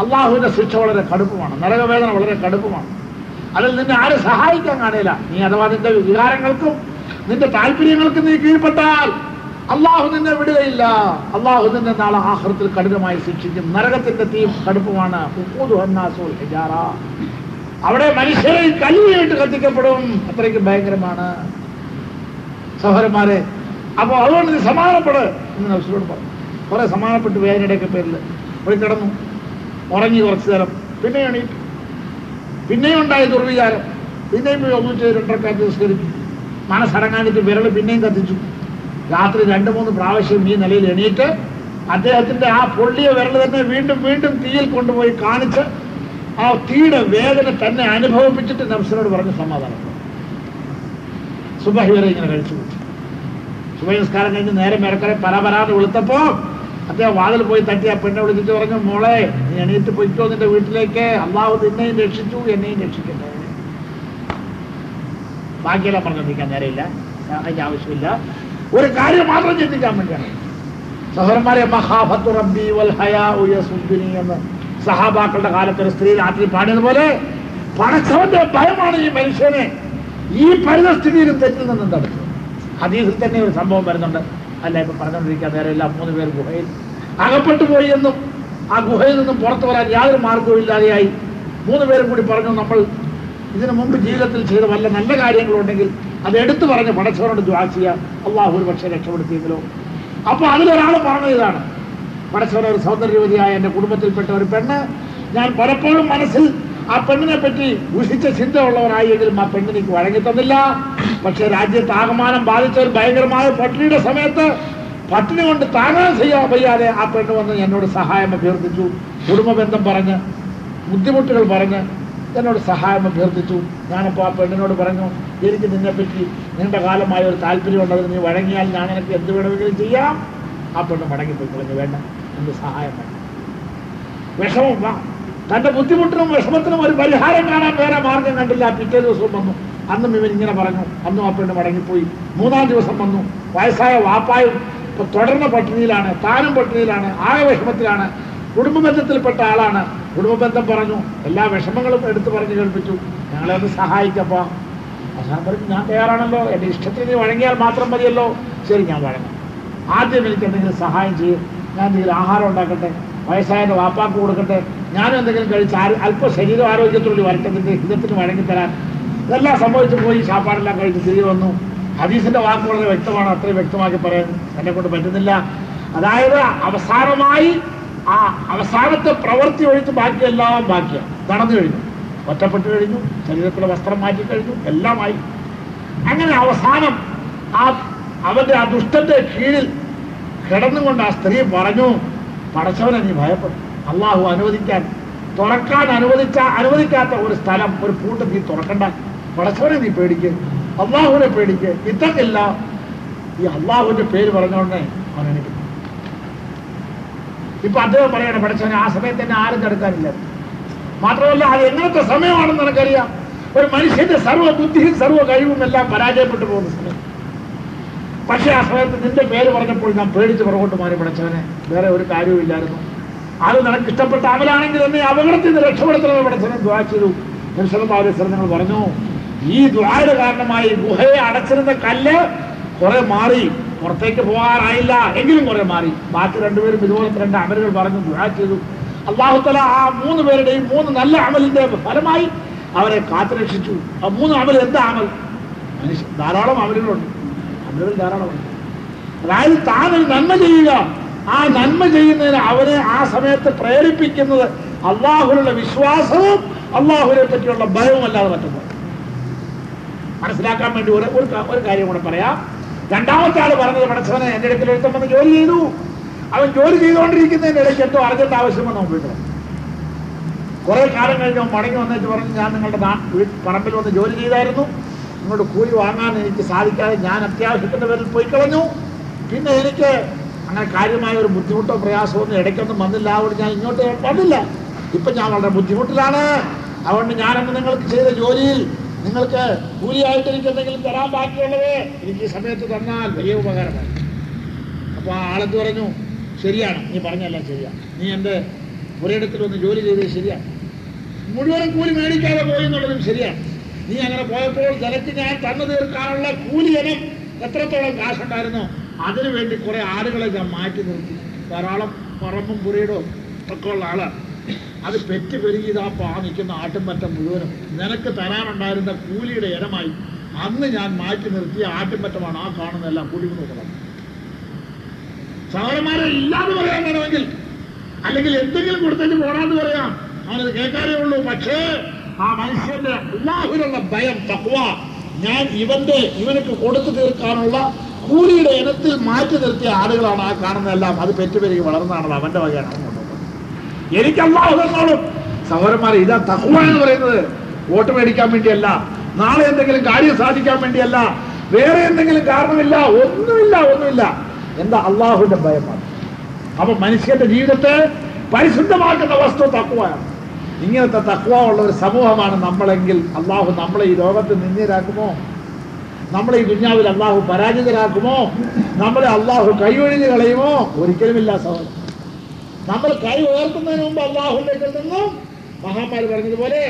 അള്ളാഹുവിന്റെ ശിക്ഷ വളരെ കടുപ്പമാണ്, നരകവേദന വളരെ കടുപ്പമാണ്. അതിൽ നിന്നെ ആരും സഹായിക്കാൻ കാണില്ല. നീ അഥവാ നിന്റെ വികാരങ്ങൾക്കും നിന്റെ താല്പര്യങ്ങൾക്കും നീ കീഴ്പ്പെട്ടാൽ അള്ളാഹു നിന്നെ വിടുകയില്ല. അള്ളാഹു നിന്നെ നാളെ ആഖിറത്തിൽ കഠിനമായി ശിക്ഷിക്കും. നരകത്തിന്റെ തീ കടുപ്പമാണ്. അവിടെ മനുഷ്യരെ കല്ലിയിട്ട് കത്തിക്കപ്പെടും. അത്രയ്ക്ക് ഭയങ്കരമാണ് സഹോദരന്മാരെ. അപ്പോൾ അതുകൊണ്ട് നീ സമാധാനപ്പെട് എന്ന് നഫ്സിനോട് പറഞ്ഞു. കുറെ സമാധാനപ്പെട്ട് വേദനയുടെയൊക്കെ പേരിൽ പോയി കിടന്നു, ഉറങ്ങി കുറച്ചു നേരം. പിന്നെ എണീറ്റു, പിന്നെയും ഉണ്ടായി ദുർവിചാരം. പിന്നെയും പോയി ഒന്നിച്ച് 2 റക്അത്ത് നിസ്കരിച്ചു. മനസ്സടങ്ങാനിട്ട് വിരൽ പിന്നെയും കത്തിച്ചു. രാത്രി 2-3 പ്രാവശ്യം ഈ നിലയിൽ എണീറ്റ് അദ്ദേഹത്തിന്റെ ആ പൊള്ളിയ വിരൽ തന്നെ വീണ്ടും വീണ്ടും തീയിൽ കൊണ്ടുപോയി കാണിച്ച് ആ തീയുടെ വേദന തന്നെ അനുഭവിപ്പിച്ചിട്ട് നഫ്സിനോട് പറഞ്ഞ് സമാധാനം. സുബഹി വരെ ഇങ്ങനെ കഴിച്ചു. സുബഹി നിസ്കാരം കഴിഞ്ഞ് നേരെ മേരക്കരെ പരപരാന്ന് വെളുത്തപ്പോ അദ്ദേഹം വാതിൽ പോയി തട്ടി ആ പെണ്ണെ വിളിച്ചിട്ട് പറഞ്ഞു, മോളെ നീ എണീറ്റ് പൊയ്ക്കോ നിന്റെ വീട്ടിലേക്ക്. അള്ളാഹു നിന്നെയും രക്ഷിച്ചു, എന്നെയും രക്ഷിക്കട്ടെ. ബാക്കിയെല്ലാം പറഞ്ഞിരിക്കാൻ നേരെയില്ല, അതിന്റെ ആവശ്യമില്ല. ഒരു കാര്യം മാത്രം ചിന്തിക്കാൻ വേണ്ടിയാണ്. സഹോദരന്മാരെ, മഖാഫത്തു റബ്ബി വൽ ഹയാഉ യസുദ്ദുനി എന്ന് സഹാബാക്കളുടെ കാലത്ത് ഒരു സ്ത്രീ രാത്രി പാടിയതുപോലെ പടച്ചവന്റെ ഭയമാണ് ഈ മനുഷ്യനെ ഈ പരിതസ്ഥിതിയിലും തെറ്റിൽ നിന്നും തടുത്തു. ഹദീസിൽ തന്നെ ഒരു സംഭവം വരുന്നുണ്ട്. അല്ല, ഇപ്പൊ പറഞ്ഞുകൊണ്ടിരിക്കാൻ നേരെല്ലാം 3 പേർ ഗുഹയിൽ അകപ്പെട്ടു പോയി എന്നും ആ ഗുഹയിൽ നിന്നും പുറത്തു വരാൻ യാതൊരു മാർഗവും ഇല്ലാതെയായി 3 പേരും കൂടി പറഞ്ഞു, നമ്മൾ ഇതിനു മുമ്പ് ജീവിതത്തിൽ ചെയ്ത വല്ല നല്ല കാര്യങ്ങളുണ്ടെങ്കിൽ അത് എടുത്തു പറഞ്ഞ് പടച്ചവനോട് ദുആ ചെയ്യാം, അള്ളാഹു ഒരു പക്ഷേ രക്ഷപ്പെടുത്തിയെങ്കിലോ. അപ്പൊ അതിലൊരാൾ പറഞ്ഞ ഇതാണ്, പടച്ചവൻ ഒരു സൗന്ദര്യവതിയായ എൻ്റെ കുടുംബത്തിൽപ്പെട്ട ഒരു പെണ്ണ്, ഞാൻ പലപ്പോഴും മനസ്സിൽ ആ പെണ്ണിനെ പറ്റി ദുഷിച്ച ചിന്ത ഉള്ളവരായെങ്കിലും ആ പെണ്ണിനിക്ക് വഴങ്ങി തന്നില്ല. പക്ഷെ രാജ്യത്ത് ആകമാനം ബാധിച്ച ഒരു ഭയങ്കരമായ പട്ടിണിയുടെ സമയത്ത് പട്ടിണി കൊണ്ട് താങ്ങാൻ വയ്യാതെ ആ പെണ്ണ് വന്ന് എന്നോട് സഹായം അഭ്യർത്ഥിച്ചു. കുടുംബ ബന്ധം പറഞ്ഞ് ബുദ്ധിമുട്ടുകൾ പറഞ്ഞ് എന്നോട് സഹായം അഭ്യർത്ഥിച്ചു. ഞാനപ്പോൾ ആ പെണ്ണിനോട് പറഞ്ഞു, എനിക്ക് നിന്നെപ്പറ്റി നീണ്ട കാലമായ ഒരു താല്പര്യമുണ്ടതിന് നീ വഴങ്ങിയാൽ ഞാൻ എനിക്ക് എന്ത് വേണമെങ്കിലും ചെയ്യാം. ആ പെണ്ണ് മടങ്ങിപ്പോയി പറഞ്ഞു, വേണ്ട, എന്ത് സഹായം വേണം. വിഷമം, തന്റെ ബുദ്ധിമുട്ടിനും വിഷമത്തിനും ഒരു പരിഹാരം കാണാൻ വേറെ മാർഗം കണ്ടില്ല. പിറ്റേ ദിവസവും വന്നു, അന്നും ഇവൻ ഇങ്ങനെ പറഞ്ഞു. അന്നും ആ പെണ്ണ് മടങ്ങിപ്പോയി. 3-ാം ദിവസം വന്നു. വയസ്സായ വാപ്പായും ഇപ്പൊ തുടർന്ന പട്ടിണിയിലാണ്, താനും പട്ടിണിയിലാണ്, ആകെ വിഷമത്തിലാണ്. കുടുംബ ബന്ധത്തിൽപ്പെട്ട ആളാണ്. കുടുംബ ബന്ധം പറഞ്ഞു, എല്ലാ വിഷമങ്ങളും എടുത്തു പറഞ്ഞ് കേൾപ്പിച്ചു. ഞങ്ങളെ ഒന്ന് സഹായിക്കപ്പാ. അവസാനം പറഞ്ഞു, ഞാൻ തയ്യാറാണല്ലോ, എൻ്റെ ഇഷ്ടത്തിന് നീ വഴങ്ങിയാൽ മാത്രം മതിയല്ലോ. ശരി, ഞാൻ വഴങ്ങാം. ആദ്യം എനിക്ക് എന്തെങ്കിലും സഹായം ചെയ്യും. ഞാൻ എന്തെങ്കിലും ആഹാരം ഉണ്ടാക്കട്ടെ, വയസ്സായൻ്റെ വാപ്പാക്ക് കൊടുക്കട്ടെ, ഞാനും എന്തെങ്കിലും കഴിച്ച് അല്പം ശരീരം ആരോഗ്യത്തോടെ വരട്ടെ, നിന്റെ ഹിതത്തിന് വഴങ്ങിത്തരാൻ. ഇതെല്ലാം സംഭവിച്ചു പോയി. ശാപ്പാടെല്ലാം കഴിച്ച് തിരികെ വന്നു. ഹദീസിന്റെ വാക്ക് വളരെ വ്യക്തമാണ്, അത്രയും വ്യക്തമാക്കി പറയാൻ എന്നെ കൊണ്ട് പറ്റുന്നില്ല. അതായത് അവസാനമായി ആ അവസാനത്തെ പ്രവൃത്തി ഒഴിച്ച് ബാക്കിയെല്ലാം ബാക്കിയാണ്. നടന്നു കഴിഞ്ഞു, ഒറ്റപ്പെട്ടു കഴിഞ്ഞു, ശരീരത്തിലെ വസ്ത്രം മാറ്റി കഴിഞ്ഞു, എല്ലാമായി. അങ്ങനെ അവസാനം അവന്റെ ആ ദുഷ്ടന്റെ കീഴിൽ കിടന്നുകൊണ്ട് ആ സ്ത്രീ പറഞ്ഞു, പടച്ചവനെ നീ ഭയപ്പെടും. അള്ളാഹു തുറക്കാൻ അനുവദിക്കാത്ത ഒരു സ്ഥലം, ഒരു പൂട്ട് നീ തുറക്കണ്ട. പടച്ചവനെ നീ പേടിക്ക്, അള്ളാഹുവിനെ പേടിക്ക്. ഇത്തക്കില്ല. ഈ അള്ളാഹുവിന്റെ പേര് പറഞ്ഞോണ്ടേ അവൻ എനിക്ക്. ഇപ്പൊ അദ്ദേഹം പറയണം, പടച്ചവനെ ആ സമയത്ത് തന്നെ ആരും തടുക്കാനില്ല. മാത്രമല്ല, അത് എങ്ങനത്തെ സമയമാണെന്ന് എനിക്കറിയാം. ഒരു മനുഷ്യന്റെ സർവ്വ ബുദ്ധിയും സർവ്വ കഴിവും എല്ലാം പരാജയപ്പെട്ടു പോകുന്ന സമയം. പക്ഷെ ആ സമയത്ത് നിന്റെ പേര് പറഞ്ഞപ്പോൾ ഞാൻ പേടിച്ച് പുറകോട്ട് മാറി. പടച്ചവനെ, വേറെ ഒരു കാര്യവും ഇല്ലായിരുന്നു. അത് നിനക്ക് ഇഷ്ടപ്പെട്ട അമലാണെങ്കിൽ എന്നെ അപകടത്തിൽ നിന്ന് രക്ഷപ്പെടുത്തണമേ പടച്ചവനെ ദുആ ചെയ്തു. നിങ്ങൾ പറഞ്ഞു, ഈ ദുആയുടെ കാരണമായി ഗുഹയെ അടച്ചിരുന്ന കല്ല് കുറെ മാറി, പുറത്തേക്ക് പോകാറായില്ല എങ്കിലും കുറെ മാറി. ബാക്കി 2 പേരും ഇതുപോലത്തെ 2 അമലുകൾ പറഞ്ഞു, ദുആ ചെയ്തു. അല്ലാഹു തആല ആ 3 പേരുടെയും 3 നല്ല അമലിന്റെ ഫലമായി അവരെ കാത്തുരക്ഷിച്ചു. ആ 3 അമൽ എന്താ അമൽ? മനുഷ്യൻ ധാരാളം അമലുകളുണ്ട്, അമലുകൾ ധാരാളമുണ്ട്. അതായത് താനൊരു നന്മ ചെയ്യുക, ആ നന്മ ചെയ്യുന്നതിന് അവരെ ആ സമയത്ത് പ്രേരിപ്പിക്കുന്നത് അള്ളാഹുവിനുള്ള വിശ്വാസവും അള്ളാഹുവിനെ പറ്റിയുള്ള ഭയവും അല്ലാതെ പറ്റുന്നത്. മനസ്സിലാക്കാൻ വേണ്ടി ഒരു കാര്യം കൂടെ പറയാം. 2ാമത്തെ ആള് പറഞ്ഞത്, പടച്ചവനെ എൻ്റെ ഇടയ്ക്ക് ഒരുത്തം വന്ന് ജോലി ചെയ്തു. അവൻ ജോലി ചെയ്തുകൊണ്ടിരിക്കുന്നതിൻ്റെ ഇടയ്ക്ക് എന്തോ അർജന്റ് ആവശ്യം വന്ന് നോക്കിയിട്ട് കുറെ കാലം കഴിഞ്ഞ് മടങ്ങി വന്നിട്ട് പറഞ്ഞു, ഞാൻ നിങ്ങളുടെ പറമ്പിൽ വന്ന് ജോലി ചെയ്തായിരുന്നു, നിങ്ങളുടെ കൂലി വാങ്ങാൻ എനിക്ക് സാധിക്കാതെ ഞാൻ അത്യാവശ്യത്തിൻ്റെ പേരിൽ പോയി കളഞ്ഞു. പിന്നെ എനിക്ക് അങ്ങനെ കാര്യമായ ഒരു ബുദ്ധിമുട്ടോ പ്രയാസമോ ഒന്നും ഇടയ്ക്കൊന്നും വന്നില്ല. അതുകൊണ്ട് ഞാൻ ഇങ്ങോട്ട് വന്നില്ല. ഇപ്പം ഞാൻ വളരെ ബുദ്ധിമുട്ടിലാണ്. അതുകൊണ്ട് ഞാനന്ന് നിങ്ങൾക്ക് ചെയ്ത ജോലിയിൽ നിങ്ങൾക്ക് കൂലിയായിട്ട് എനിക്ക് എന്തെങ്കിലും തരാൻ ബാക്കിയുള്ളത് എനിക്ക് ഈ സമയത്ത് തന്നാൽ വലിയ ഉപകാരമാണ്. അപ്പോൾ ആ ആളെന്ന് പറഞ്ഞു, ശരിയാണ്, നീ പറഞ്ഞെല്ലാം ശരിയാണ്. നീ എൻ്റെ ഒരിടത്തിലൊന്ന് ജോലി ചെയ്തത് ശരിയാണ്, മുഴുവൻ കൂലി മേടിക്കാതെ പോയി എന്നുള്ളതും ശരിയാണ്. നീ അങ്ങനെ പോയപ്പോൾ നിനക്ക് ഞാൻ തന്നു തീർക്കാനുള്ള കൂലി ഇനം എത്രത്തോളം കാശുണ്ടായിരുന്നോ അതിനുവേണ്ടി കുറെ ആളുകളെ ഞാൻ മാറ്റി നിർത്തി. ധാരാളം പറമ്പും പുരയിടവും ഒക്കെ ഉള്ള ആളാണ്. അത് പെറ്റ് പെരുകിയതാ നിൽക്കുന്ന ആട്ടുംപറ്റം മുഴുവനും നിനക്ക് തരാനുണ്ടായിരുന്ന കൂലിയുടെ ഇനമായി അന്ന് ഞാൻ മാറ്റി നിർത്തിയ ആട്ടുംപറ്റമാണ് ആ കാണുന്നതെല്ലാം കൂലി നോക്കണം. സഹോദരന്മാരെ ഇല്ലാന്ന് പറയാൻ വേണമെങ്കിൽ, അല്ലെങ്കിൽ എന്തെങ്കിലും കൊടുത്തേക്ക് പോരാന്ന് പറയാം, അവനത് കേൾക്കാനേ ഉള്ളൂ. പക്ഷേ ആ മനുഷ്യന്റെ അല്ലാഹുവിനുള്ള ഭയം, തഖ്വ, ഞാൻ ഇവനക്ക് കൊടുത്തു തീർക്കാനുള്ള കൂലിയുടെ ഇനത്തിൽ മാറ്റി നിർത്തിയ ആളുകളാണ് ആ കാണുന്നതെല്ലാം. അത് പെറ്റുപെരുകി വളർന്നതാണല്ലോ, അവന്റെ വകയാണ്. എനിക്ക് അല്ലാഹു തന്നോളും. സഹോദരന്മാരെ, ഇതാ തഖ്വ എന്ന് പറയുന്നത്. വോട്ട് മേടിക്കാൻ വേണ്ടിയല്ല, നാളെ എന്തെങ്കിലും കാര്യം സാധിക്കാൻ വേണ്ടിയല്ല, വേറെ എന്തെങ്കിലും കാരണമില്ല, ഒന്നുമില്ല. എന്താ? അള്ളാഹുവിന്റെ ഭയമാണ്. അപ്പൊ മനുഷ്യന്റെ ജീവിതത്തെ പരിശുദ്ധമാക്കുന്ന വസ്തു തഖ്വയാണ്. ഇങ്ങനത്തെ തഖ്വ ഉള്ള ഒരു സമൂഹമാണ് നമ്മളെങ്കിൽ അള്ളാഹു നമ്മളെ ഈ ലോകത്ത് നിന്ദ്യരാക്കുമോ? നമ്മളെ ഈ ദുനിയാവിൽ അള്ളാഹു പരാജിതരാക്കുമോ? നമ്മളെ അള്ളാഹു കൈയൊഴിഞ്ഞ് കളയുമോ? ഒരിക്കലുമില്ല സഹോദരൻ. നമ്മൾ കൈ ഉയർത്തുന്നതിന് മുമ്പ് അള്ളാഹുലേക്ക് നിന്നും മഹാന്മാർ പറഞ്ഞതുപോലെ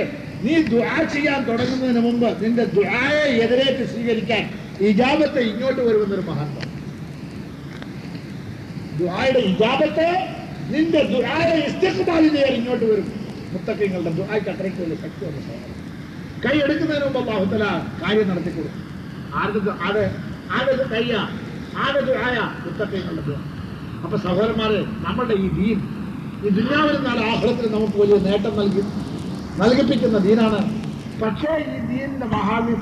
നീ ദുആ ചെയ്യാൻ തുടങ്ങുന്നതിന് മുമ്പ് നിന്റെ ദുആയെ എതിരേറ്റ് സ്വീകരിക്കാൻ ഇജാബത്ത് ഇങ്ങോട്ട് വരുമെന്നൊരു മഹാന്മാർ. ദുആയുടെ ഇജാബത്ത് നിന്റെ ദുആയെ ഇസ്തിഖ്ബാൽ ചെയ്യാൻ ഇങ്ങോട്ട് വരും. മുത്തഖീങ്ങളുടെ ദുആയ്ക്ക് അത്രയ്ക്ക് വലിയ ശക്തിയുള്ള സഹോദരൻ. കൈ എടുക്കുന്നതിന് മുമ്പ് അല്ലാഹു തആല കാര്യം നടത്തിക്കൊടുക്കും. ആരുടെ കയ്യാ, ആരുടെ ദുആയ? മുത്തഖീങ്ങളുടെ ദുആ. അപ്പൊ സഹോദരന്മാരെ, നമ്മളുടെ ഈ ദീൻ ഈ ദുനിയാവിൽ നിന്നാൽ ആഖിറത്തിൽ നമുക്ക് വലിയ നേട്ടം നൽകിപ്പിക്കുന്ന ദീനാണ്. പക്ഷേ ഈ ദീനിന്റെ മഹാവീർ